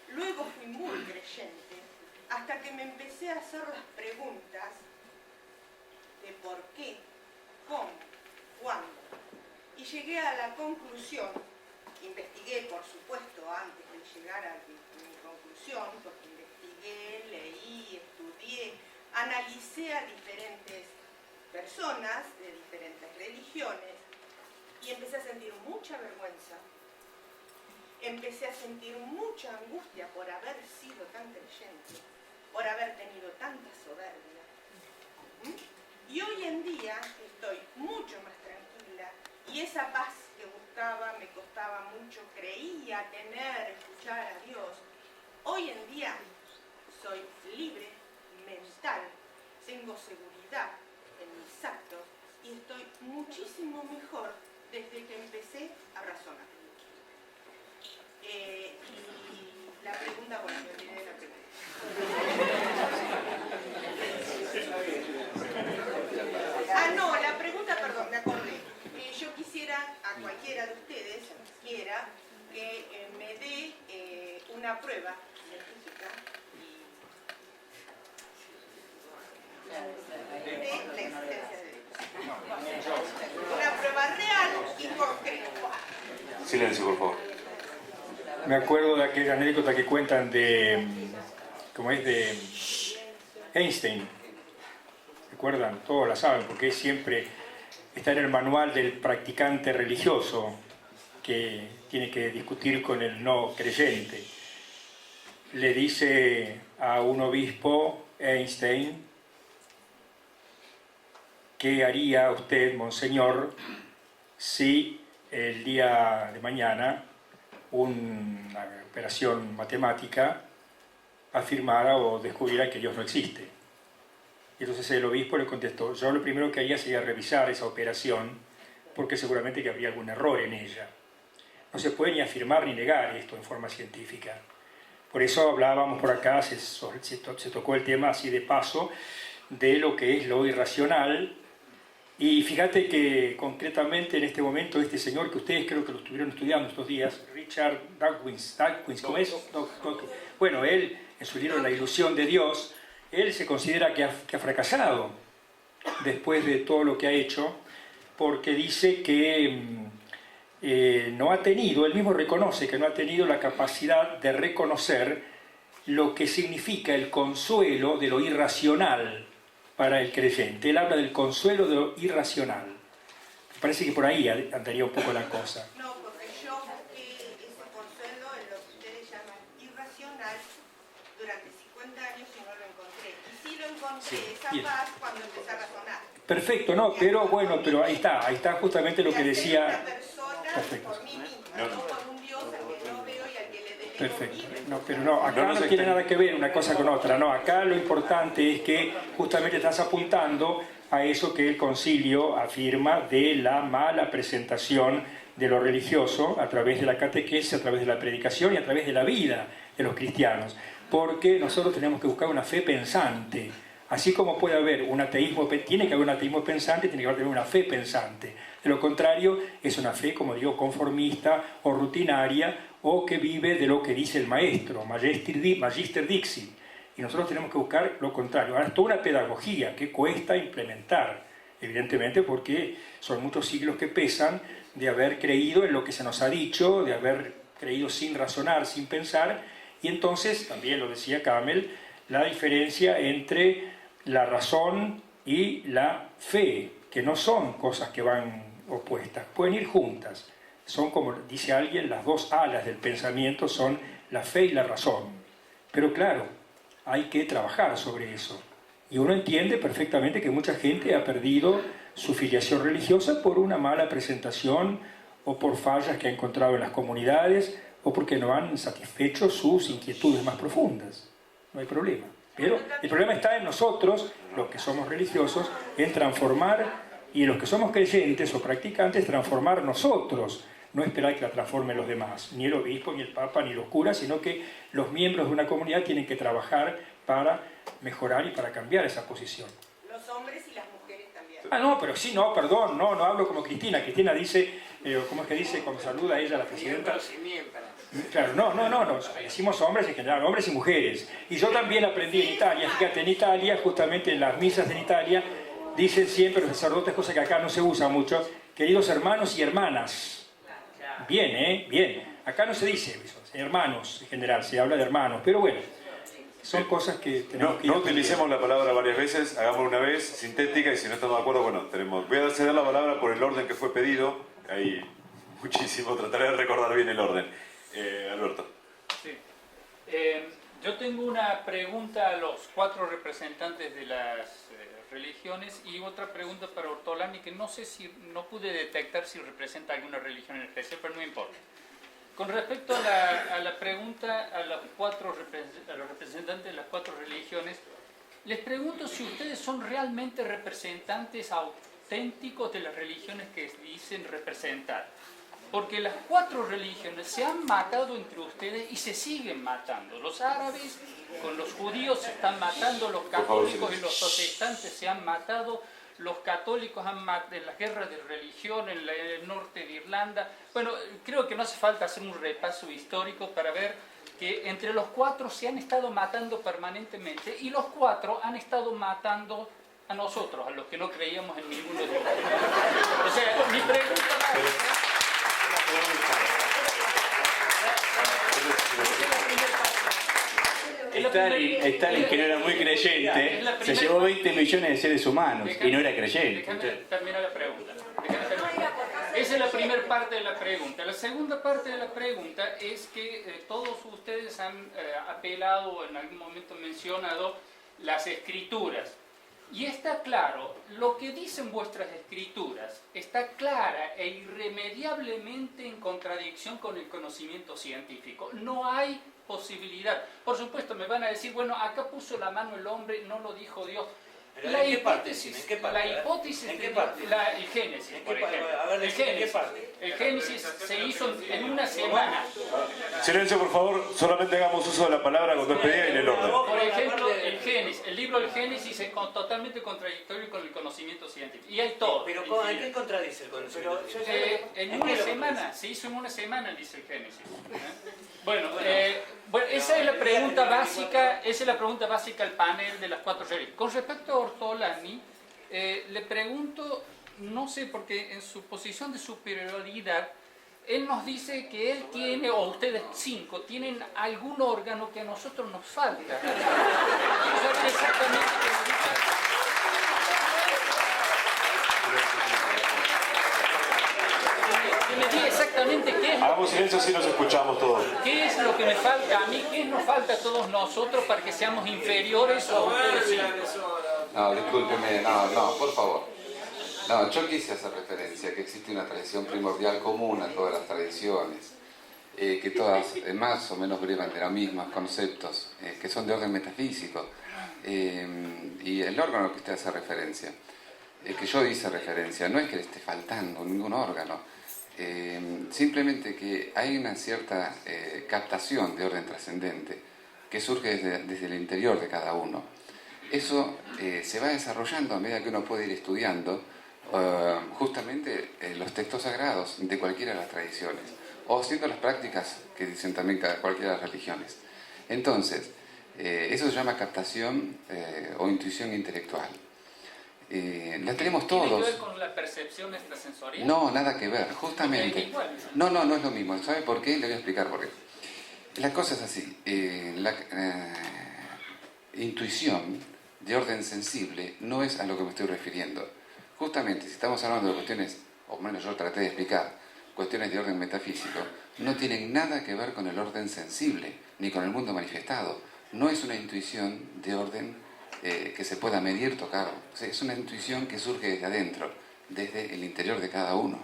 luego fui muy creyente, hasta que me empecé a hacer las preguntas de por qué, cómo, cuándo, y llegué a la conclusión, investigué por supuesto antes de llegar a mi conclusión, porque investigué, leí, estudié, analicé a diferentes personas de diferentes religiones, y empecé a sentir mucha vergüenza, empecé a sentir mucha angustia por haber sido tan creyente, por haber tenido tanta soberbia. Y hoy en día estoy mucho más tranquila, y esa paz que buscaba, me costaba mucho, creía tener, escuchar a Dios. Hoy en día soy libre, mental, tengo seguridad en mis actos y estoy muchísimo mejor desde que empecé a razonar. Y la pregunta, bueno, me olvidé de la pregunta. Silencio, por favor. Me acuerdo de aquella anécdota que cuentan de, ¿cómo es?, de Einstein. ¿Recuerdan? Todos la saben, porque siempre está en el manual del practicante religioso que tiene que discutir con el no creyente. Le dice a un obispo, Einstein, ¿qué haría usted, monseñor, si el día de mañana una operación matemática afirmara o descubriera que Dios no existe? Y entonces el obispo le contestó, yo lo primero que haría sería revisar esa operación, porque seguramente que habría algún error en ella. No se puede ni afirmar ni negar esto en forma científica. Por eso hablábamos por acá, se tocó el tema así de paso, de lo que es lo irracional. Y fíjate que concretamente en este momento este señor que ustedes creo que lo estuvieron estudiando estos días, Richard Dawkins, ¿cómo es? Bueno, él en su libro La ilusión de Dios, él se considera que ha fracasado después de todo lo que ha hecho, porque dice que no ha tenido, él mismo reconoce que no ha tenido la capacidad de reconocer lo que significa el consuelo de lo irracional para el creyente. Él habla del consuelo de lo irracional. Me parece que por ahí andaría un poco la cosa. No, porque yo busqué ese consuelo en lo que ustedes llaman irracional durante 50 años y no lo encontré. Y sí lo encontré, esa bien. paz, cuando empecé a razonar. Perfecto, no, pero bueno, pero ahí está justamente lo que decía. Perfecto. Por mí misma, no por un Dios al que no veo y al que le delego. Perfecto, no, pero no, acá no tiene nada que ver una cosa con otra, no, acá lo importante es que justamente estás apuntando a eso que el concilio afirma de la mala presentación de lo religioso a través de la catequesis, a través de la predicación y a través de la vida de los cristianos, porque nosotros tenemos que buscar una fe pensante. Así como puede haber un ateísmo, tiene que haber un ateísmo pensante, tiene que haber también una fe pensante. De lo contrario, es una fe, como digo, conformista o rutinaria, o que vive de lo que dice el maestro, Magister Dixit. Y nosotros tenemos que buscar lo contrario. Ahora, es toda una pedagogía que cuesta implementar, evidentemente, porque son muchos siglos que pesan de haber creído en lo que se nos ha dicho, de haber creído sin razonar, sin pensar, y entonces, también lo decía Kamel, la diferencia entre la razón y la fe, que no son cosas que van opuestas, pueden ir juntas. Son, como dice alguien, las dos alas del pensamiento son la fe y la razón. Pero claro, hay que trabajar sobre eso. Y uno entiende perfectamente que mucha gente ha perdido su filiación religiosa por una mala presentación o por fallas que ha encontrado en las comunidades o porque no han satisfecho sus inquietudes más profundas. No hay problema. Pero el problema está en nosotros, los que somos religiosos, en transformar, y los que somos creyentes o practicantes, transformar nosotros, no esperar que la transformen los demás, ni el obispo, ni el papa, ni los curas, sino que los miembros de una comunidad tienen que trabajar para mejorar y para cambiar esa posición. Los hombres y las mujeres también. Ah, no, pero sí, no, perdón, no hablo como Cristina. Cristina dice, ¿cómo es que dice cuando saluda a ella, la presidenta? Claro, no, decimos hombres en general, hombres y mujeres. Y yo también aprendí en Italia, fíjate, en Italia, justamente en las misas en Italia, dicen siempre los sacerdotes, cosa que acá no se usa mucho, queridos hermanos y hermanas. Bien, bien. Acá no se dice eso, hermanos en general, se habla de hermanos, pero bueno, son cosas que tenemos que ir. No utilicemos la palabra varias veces, hagámoslo una vez, sintética, y si no estamos de acuerdo, bueno, tenemos. Voy a ceder la palabra por el orden que fue pedido, hay muchísimo, trataré de recordar bien el orden. Alberto. Sí. Yo tengo una pregunta a los 4 representantes de las religiones y otra pregunta para Ortolani, que no sé si, no pude detectar si representa alguna religión en especial, pero no importa. Con respecto a la pregunta a los representantes de las 4 religiones, les pregunto si ustedes son realmente representantes auténticos de las religiones que dicen representar. Porque las 4 religiones se han matado entre ustedes y se siguen matando. Los árabes con los judíos se están matando, los católicos y los protestantes se han matado, los católicos han matado en las guerras de religión en el norte de Irlanda. Bueno, creo que no hace falta hacer un repaso histórico para ver que entre los 4 se han estado matando permanentemente y los 4 han estado matando a nosotros, a los que no creíamos en ninguno de los. O sea, mi pregunta es... Stalin, que no era muy creyente, se llevó 20 millones de seres humanos y no era creyente. Déjame terminar la pregunta. Esa es la primera parte de la pregunta. La segunda parte de la pregunta es que todos ustedes han apelado o en algún momento mencionado las escrituras. Y está claro, lo que dicen vuestras escrituras está clara e irremediablemente en contradicción con el conocimiento científico. No hay posibilidad. Por supuesto, me van a decir, bueno, acá puso la mano el hombre, no lo dijo Dios. Pero La ¿en qué parte? hipótesis, ¿En qué parte? la hipótesis, ¿En qué parte? El Génesis, ¿En qué por parte? ejemplo. A ver, El decime, ¿en qué Génesis, parte? el Génesis se hizo en una semana. Silencio, por favor. Solamente hagamos uso de la palabra cuando es pedida y en el orden. Por ejemplo, el libro del Génesis es totalmente contradictorio con el conocimiento científico. Y hay todo. Pero ¿en qué contradice el conocimiento? En una semana, se hizo en una semana, dice el Génesis. Bueno, esa es la pregunta básica, al panel de las 4 religiones. Con respecto a Ortolani, le pregunto, no sé, porque en su posición de superioridad, él nos dice que él tiene, o ustedes 5, tienen algún órgano que a nosotros nos falta. ¿Saben exactamente qué significa? Que me diga exactamente qué es. Hagamos silencio si nos escuchamos todos. ¿Qué es lo que me falta a mí? ¿Qué nos falta a todos nosotros para que seamos inferiores a ustedes 5? No, discúlpeme, no, por favor. No, yo quise hacer referencia a que existe una tradición primordial común a todas las tradiciones, que todas más o menos brevan de los mismos conceptos, que son de orden metafísico. Y el órgano que usted hace referencia, que yo hice referencia, no es que le esté faltando ningún órgano, simplemente que hay una cierta captación de orden trascendente que surge desde el interior de cada uno. Eso se va desarrollando a medida que uno puede ir estudiando justamente los textos sagrados de cualquiera de las tradiciones, o siendo las prácticas que dicen también cualquiera de las religiones. Entonces, eso se llama captación o intuición intelectual. La tenemos todos. ¿Tiene que ver con la percepción extrasensorial? No, nada que ver, justamente. No es lo mismo. ¿Sabe por qué? Le voy a explicar por qué. La cosa es así. La intuición de orden sensible no es a lo que me estoy refiriendo. Justamente, si estamos hablando de cuestiones, o menos yo traté de explicar, cuestiones de orden metafísico, no tienen nada que ver con el orden sensible, ni con el mundo manifestado. No es una intuición de orden que se pueda medir, tocar. O sea, es una intuición que surge desde adentro, desde el interior de cada uno.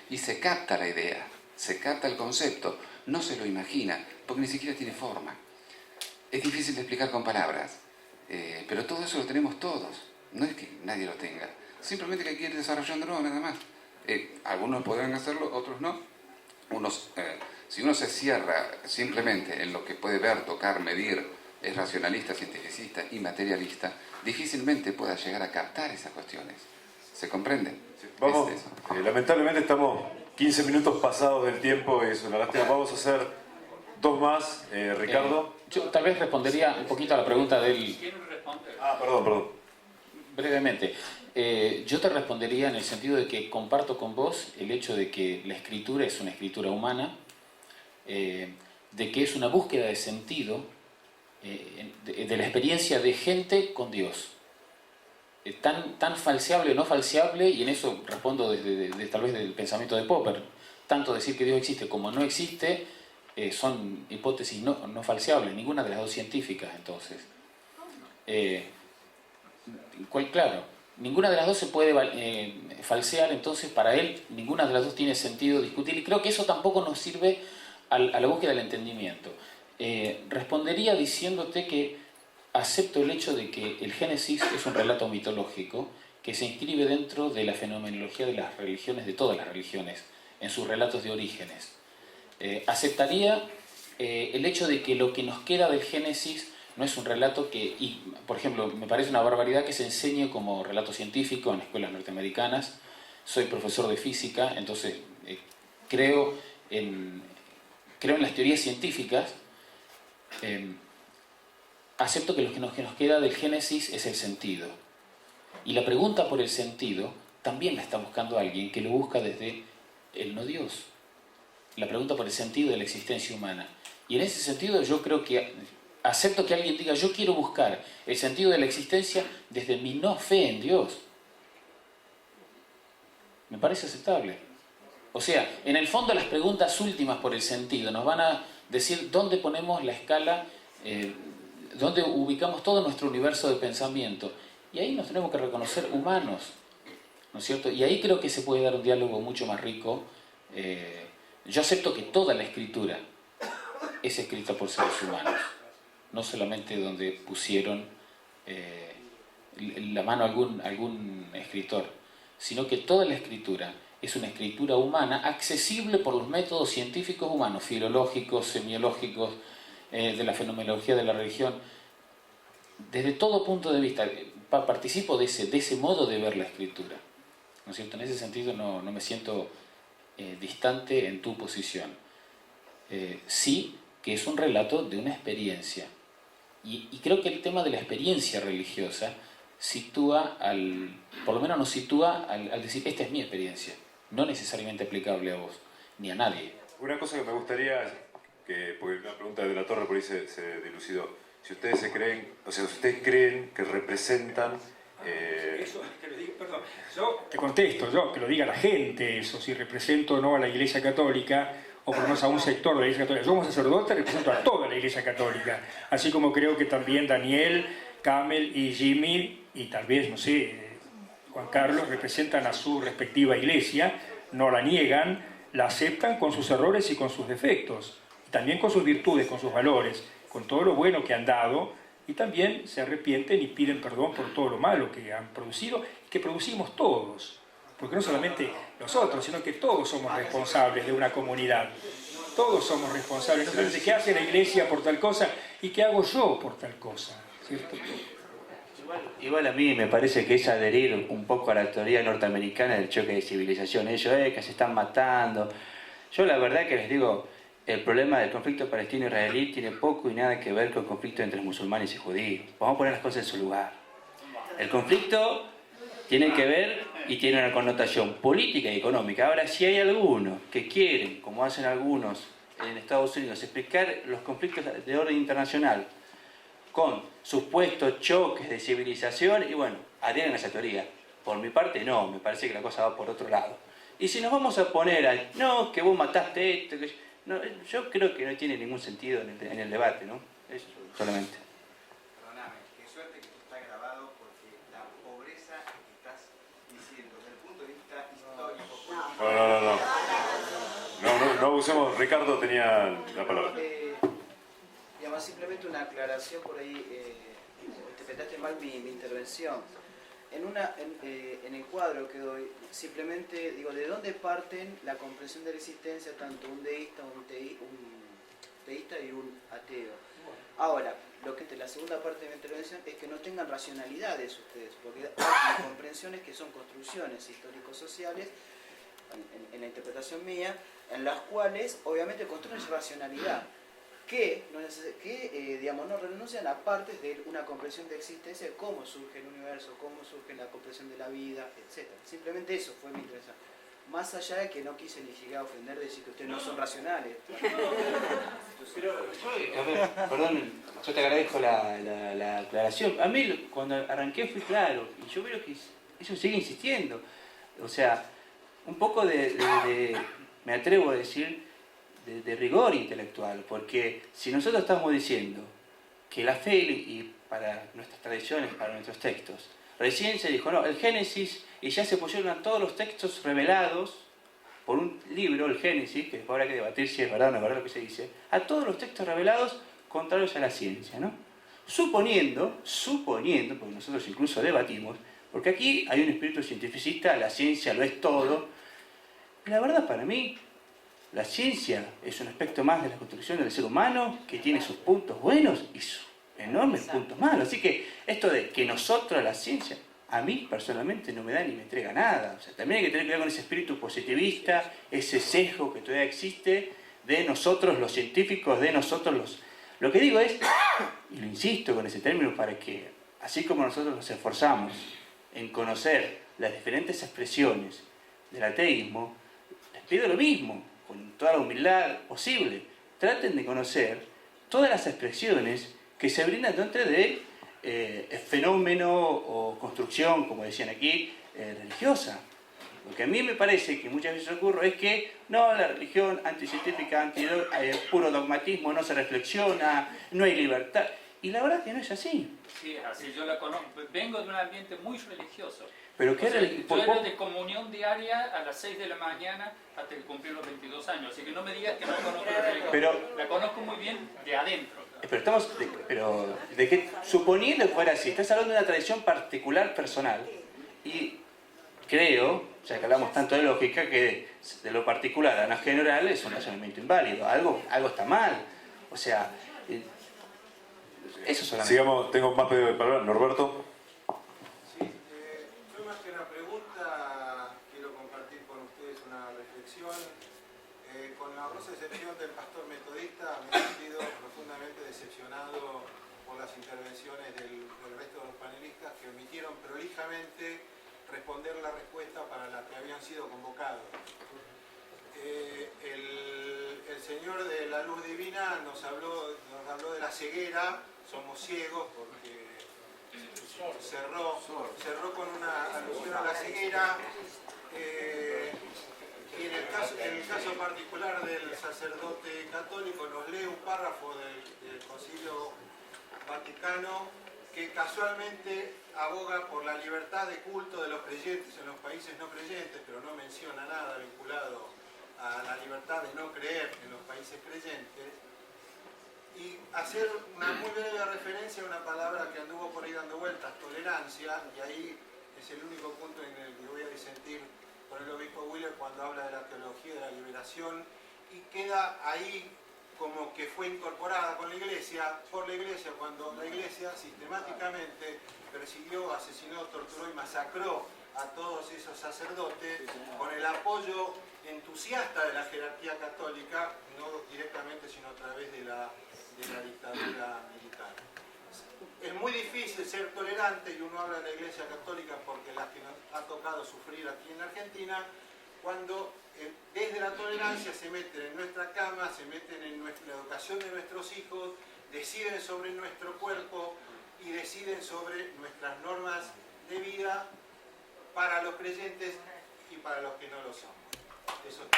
Y se capta la idea, se capta el concepto, no se lo imagina, porque ni siquiera tiene forma. Es difícil de explicar con palabras, pero todo eso lo tenemos todos. No es que nadie lo tenga, simplemente que hay que ir desarrollándolo nada más. Algunos podrán hacerlo, otros no. Si uno se cierra simplemente en lo que puede ver, tocar, medir, es racionalista, cientificista y materialista, difícilmente pueda llegar a captar esas cuestiones. ¿Se comprende? Sí, vamos, lamentablemente estamos 15 minutos pasados del tiempo, es una lástima. Vamos a hacer 2 más, Ricardo. Yo tal vez respondería un poquito a la pregunta del... Perdón. Brevemente. Yo te respondería en el sentido de que comparto con vos el hecho de que la escritura es una escritura humana, de que es una búsqueda de sentido, de la experiencia de gente con Dios. Tan falseable o no falseable, y en eso respondo desde tal vez del pensamiento de Popper, tanto decir que Dios existe como no existe son hipótesis no falseables, ninguna de las dos científicas entonces. Claro, ninguna de las dos se puede falsear, entonces para él ninguna de las dos tiene sentido discutir, y creo que eso tampoco nos sirve a la búsqueda del entendimiento. Respondería diciéndote que acepto el hecho de que el Génesis es un relato mitológico que se inscribe dentro de la fenomenología de las religiones, de todas las religiones, en sus relatos de orígenes. Aceptaría el hecho de que lo que nos queda del Génesis no es un relato que, y por ejemplo, me parece una barbaridad que se enseñe como relato científico en escuelas norteamericanas. Soy profesor de física, entonces creo en las teorías científicas. Acepto que lo que nos queda del Génesis es el sentido. Y la pregunta por el sentido también la está buscando alguien que lo busca desde el no Dios. La pregunta por el sentido de la existencia humana. Y en ese sentido yo creo que acepto que alguien diga, yo quiero buscar el sentido de la existencia desde mi no fe en Dios. Me parece aceptable. O sea, en el fondo las preguntas últimas por el sentido nos van a decir dónde ponemos la escala, dónde ubicamos todo nuestro universo de pensamiento. Y ahí nos tenemos que reconocer humanos, ¿no es cierto? Y ahí creo que se puede dar un diálogo mucho más rico. Yo acepto que toda la escritura es escrita por seres humanos, no solamente donde pusieron la mano algún escritor, sino que toda la escritura es una escritura humana accesible por los métodos científicos humanos, filológicos, semiológicos, de la fenomenología de la religión. Desde todo punto de vista, participo de ese modo de ver la escritura, ¿no es cierto? En ese sentido no me siento distante en tu posición. Sí que es un relato de una experiencia. Y creo que el tema de la experiencia religiosa sitúa, por lo menos nos sitúa al decir, esta es mi experiencia, no necesariamente aplicable a vos, ni a nadie. Una cosa que me gustaría, porque la pregunta de la Torre por ahí se dilucidó, si ustedes ustedes creen que representan... Eso, que lo diga, perdón, yo te contesto, que lo diga la gente, eso, si represento o no a la Iglesia Católica, o por lo menos a un sector de la Iglesia Católica. Yo como sacerdote represento a toda la Iglesia Católica, así como creo que también Daniel, Camel y Jimmy, y tal vez, no sé, Juan Carlos, representan a su respectiva iglesia, no la niegan, la aceptan con sus errores y con sus defectos, y también con sus virtudes, con sus valores, con todo lo bueno que han dado, y también se arrepienten y piden perdón por todo lo malo que han producido, que producimos todos, porque no solamente nosotros, sino que todos somos responsables de una comunidad. Todos somos responsables, no solamente qué hace la iglesia por tal cosa y qué hago yo por tal cosa, ¿cierto? Igual a mí me parece que es adherir un poco a la teoría norteamericana del choque de civilización. Ellos que se están matando. Yo la verdad que les digo, el problema del conflicto palestino-israelí tiene poco y nada que ver con el conflicto entre musulmanes y judíos. Vamos a poner las cosas en su lugar. El conflicto tiene que ver y tiene una connotación política y económica. Ahora, si hay algunos que quieren, como hacen algunos en Estados Unidos, explicar los conflictos de orden internacional con supuestos choques de civilización, y bueno, adhieren a esa teoría. Por mi parte, no, me parece que la cosa va por otro lado. Y si nos vamos a poner a, no, que vos mataste esto, no, yo creo que no tiene ningún sentido en el debate, ¿no? Eso solamente. Perdóname, qué suerte que esto está grabado, porque la pobreza que estás diciendo, desde el punto de vista histórico... No abusemos, Ricardo tenía la palabra. Digamos, simplemente una aclaración por ahí, interpretaste mal mi intervención. En el cuadro que doy, simplemente digo, ¿de dónde parten la comprensión de la existencia tanto un deísta, un teísta y un ateo? Ahora, la segunda parte de mi intervención es que no tengan racionalidades ustedes, porque hay comprensiones que son construcciones histórico-sociales, en la interpretación mía, en las cuales obviamente construyen racionalidad, que digamos, no renuncian a partes de una comprensión de existencia, de cómo surge el universo, cómo surge la comprensión de la vida, etc. Simplemente eso fue mi intervención. Más allá de que no quise ni siquiera ofender, decir que ustedes no son racionales. Pero, a ver, perdón, yo te agradezco la aclaración. A mí cuando arranqué fui claro, y yo veo que eso sigue insistiendo. O sea, un poco me atrevo a decir, de rigor intelectual, porque si nosotros estamos diciendo que la fe y para nuestras tradiciones, para nuestros textos, recién se dijo, no, el Génesis, y ya se pusieron a todos los textos revelados por un libro, el Génesis, que después habrá que debatir si es verdad o no es verdad lo que se dice, a todos los textos revelados contrarios a la ciencia, ¿no? Suponiendo, porque nosotros incluso debatimos, porque aquí hay un espíritu cientificista, la ciencia lo es todo. La verdad, para mí, la ciencia es un aspecto más de la construcción del ser humano que tiene sus puntos buenos y sus enormes puntos malos. Así que esto de que nosotros, la ciencia, a mí personalmente no me da ni me entrega nada. O sea, también hay que tener que ver con ese espíritu positivista, ese sesgo que todavía existe de nosotros los científicos, de nosotros los... Lo que digo es, y lo insisto con ese término, para que, así como nosotros nos esforzamos en conocer las diferentes expresiones del ateísmo, les pido lo mismo, con toda la humildad posible. Traten de conocer todas las expresiones que se brindan dentro de fenómeno o construcción, como decían aquí, religiosa. Lo que a mí me parece que muchas veces ocurre es que no, la religión anticientífica, puro dogmatismo, no se reflexiona, no hay libertad. Y la verdad que no es así. Sí, así yo la conozco. Vengo de un ambiente muy religioso. Pero ¿qué yo era de comunión diaria a las 6 de la mañana hasta que cumplí los 22 años. Así que no me digas que no conozco la religión. La conozco muy bien de adentro. Pero de que suponiendo que fuera así, estás hablando de una tradición particular personal y creo, ya que hablamos tanto de lógica, que de lo particular a lo general es un razonamiento inválido, algo está mal, o sea, eso solamente. Sigamos, tengo más pedido de palabra, Norberto. Sí, yo más que una pregunta quiero compartir con ustedes una reflexión. Con la honrosa excepción del pastor metodista, me he sentido profundamente decepcionado por las intervenciones del resto de los panelistas que omitieron prolijamente responder la respuesta para la que habían sido convocados. El Señor de la Luz Divina nos habló de la ceguera, somos ciegos porque cerró con una alusión a la ceguera. Y en el caso particular del sacerdote católico nos lee un párrafo del Concilio Vaticano que casualmente aboga por la libertad de culto de los creyentes en los países no creyentes, pero no menciona nada vinculado a la libertad de no creer en los países creyentes. Y hacer una muy breve referencia a una palabra que anduvo por ahí dando vueltas, tolerancia, y ahí es el único punto en el que voy a disentir con el obispo Wheeler cuando habla de la teología de la liberación, y queda ahí como que fue incorporada por la Iglesia, cuando la Iglesia sistemáticamente persiguió, asesinó, torturó y masacró a todos esos sacerdotes con el apoyo entusiasta de la jerarquía católica, no directamente sino a través de la dictadura militar. Es muy difícil ser tolerante, y uno habla de la Iglesia Católica porque la que nos ha tocado sufrir aquí en Argentina, cuando desde la tolerancia se meten en nuestra cama, se meten en la educación de nuestros hijos, deciden sobre nuestro cuerpo y deciden sobre nuestras normas de vida para los creyentes y para los que no lo somos. Eso es.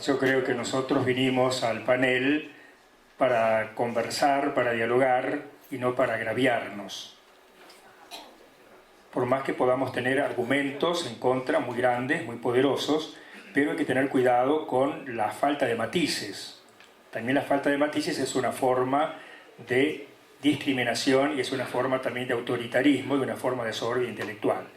Yo creo que nosotros vinimos al panel para conversar, para dialogar y no para agraviarnos. Por más que podamos tener argumentos en contra muy grandes, muy poderosos, pero hay que tener cuidado con la falta de matices. También la falta de matices es una forma de discriminación y es una forma también de autoritarismo y una forma de soberbia intelectual.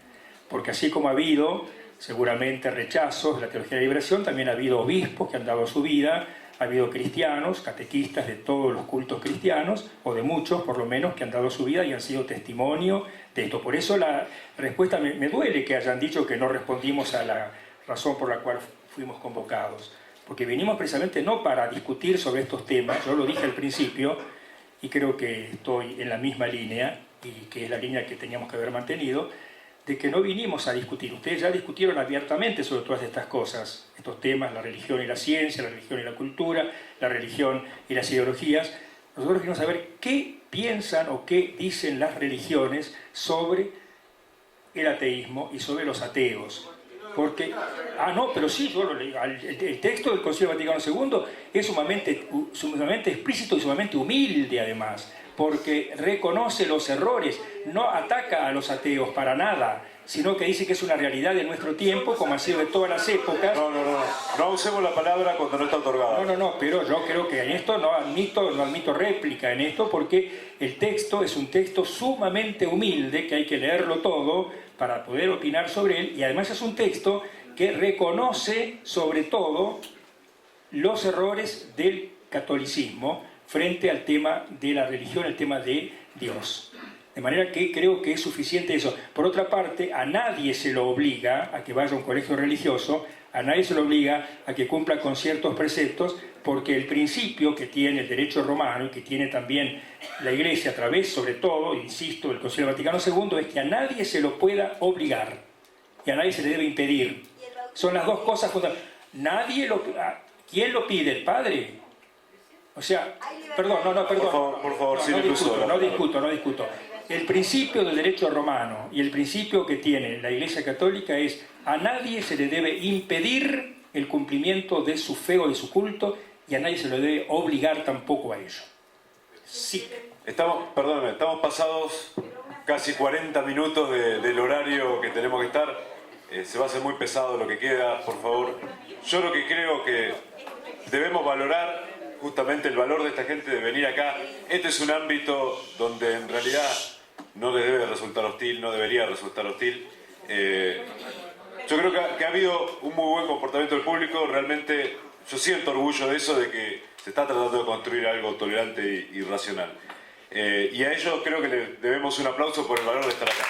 Porque así como ha habido seguramente rechazos de la teología de la liberación, también ha habido obispos que han dado su vida, ha habido cristianos, catequistas de todos los cultos cristianos, o de muchos por lo menos, que han dado su vida y han sido testimonio de esto. Por eso la respuesta, me duele que hayan dicho que no respondimos a la razón por la cual fuimos convocados, porque venimos precisamente no para discutir sobre estos temas, yo lo dije al principio, y creo que estoy en la misma línea, y que es la línea que teníamos que haber mantenido, de que no vinimos a discutir. Ustedes ya discutieron abiertamente sobre todas estas cosas, estos temas, la religión y la ciencia, la religión y la cultura, la religión y las ideologías. Nosotros queremos saber qué piensan o qué dicen las religiones sobre el ateísmo y sobre los ateos. Porque, no, pero sí, yo lo leí. El texto del Concilio Vaticano II es sumamente explícito y sumamente humilde además, porque reconoce los errores, no ataca a los ateos para nada, sino que dice que es una realidad de nuestro tiempo, como ha sido de todas las épocas. No usemos la palabra cuando no está otorgada. No, pero yo creo que en esto no admito réplica en esto, porque el texto es un texto sumamente humilde, que hay que leerlo todo para poder opinar sobre él, y además es un texto que reconoce sobre todo los errores del catolicismo frente al tema de la religión, el tema de Dios. De manera que creo que es suficiente eso. Por otra parte, a nadie se lo obliga a que vaya a un colegio religioso, a nadie se lo obliga a que cumpla con ciertos preceptos, porque el principio que tiene el derecho romano y que tiene también la Iglesia a través, sobre todo, insisto, del Concilio Vaticano II, es que a nadie se lo pueda obligar. y a nadie se le debe impedir. Son las dos cosas fundamentales. ¿Quién lo pide? ¿El padre? O sea, perdón. Por favor, no discuto. El principio del derecho romano y el principio que tiene la Iglesia Católica es: a nadie se le debe impedir el cumplimiento de su fe o de su culto, y a nadie se lo debe obligar tampoco a ello. Sí. Estamos pasados casi 40 minutos del horario que tenemos que estar. Se va a hacer muy pesado lo que queda, por favor. Yo lo que creo que debemos valorar justamente el valor de esta gente de venir acá. Este es un ámbito donde en realidad no les debe resultar hostil, no debería resultar hostil. Yo creo que ha habido un muy buen comportamiento del público. Realmente yo siento orgullo de eso, de que se está tratando de construir algo tolerante y racional. Y a ellos creo que les debemos un aplauso por el valor de estar acá.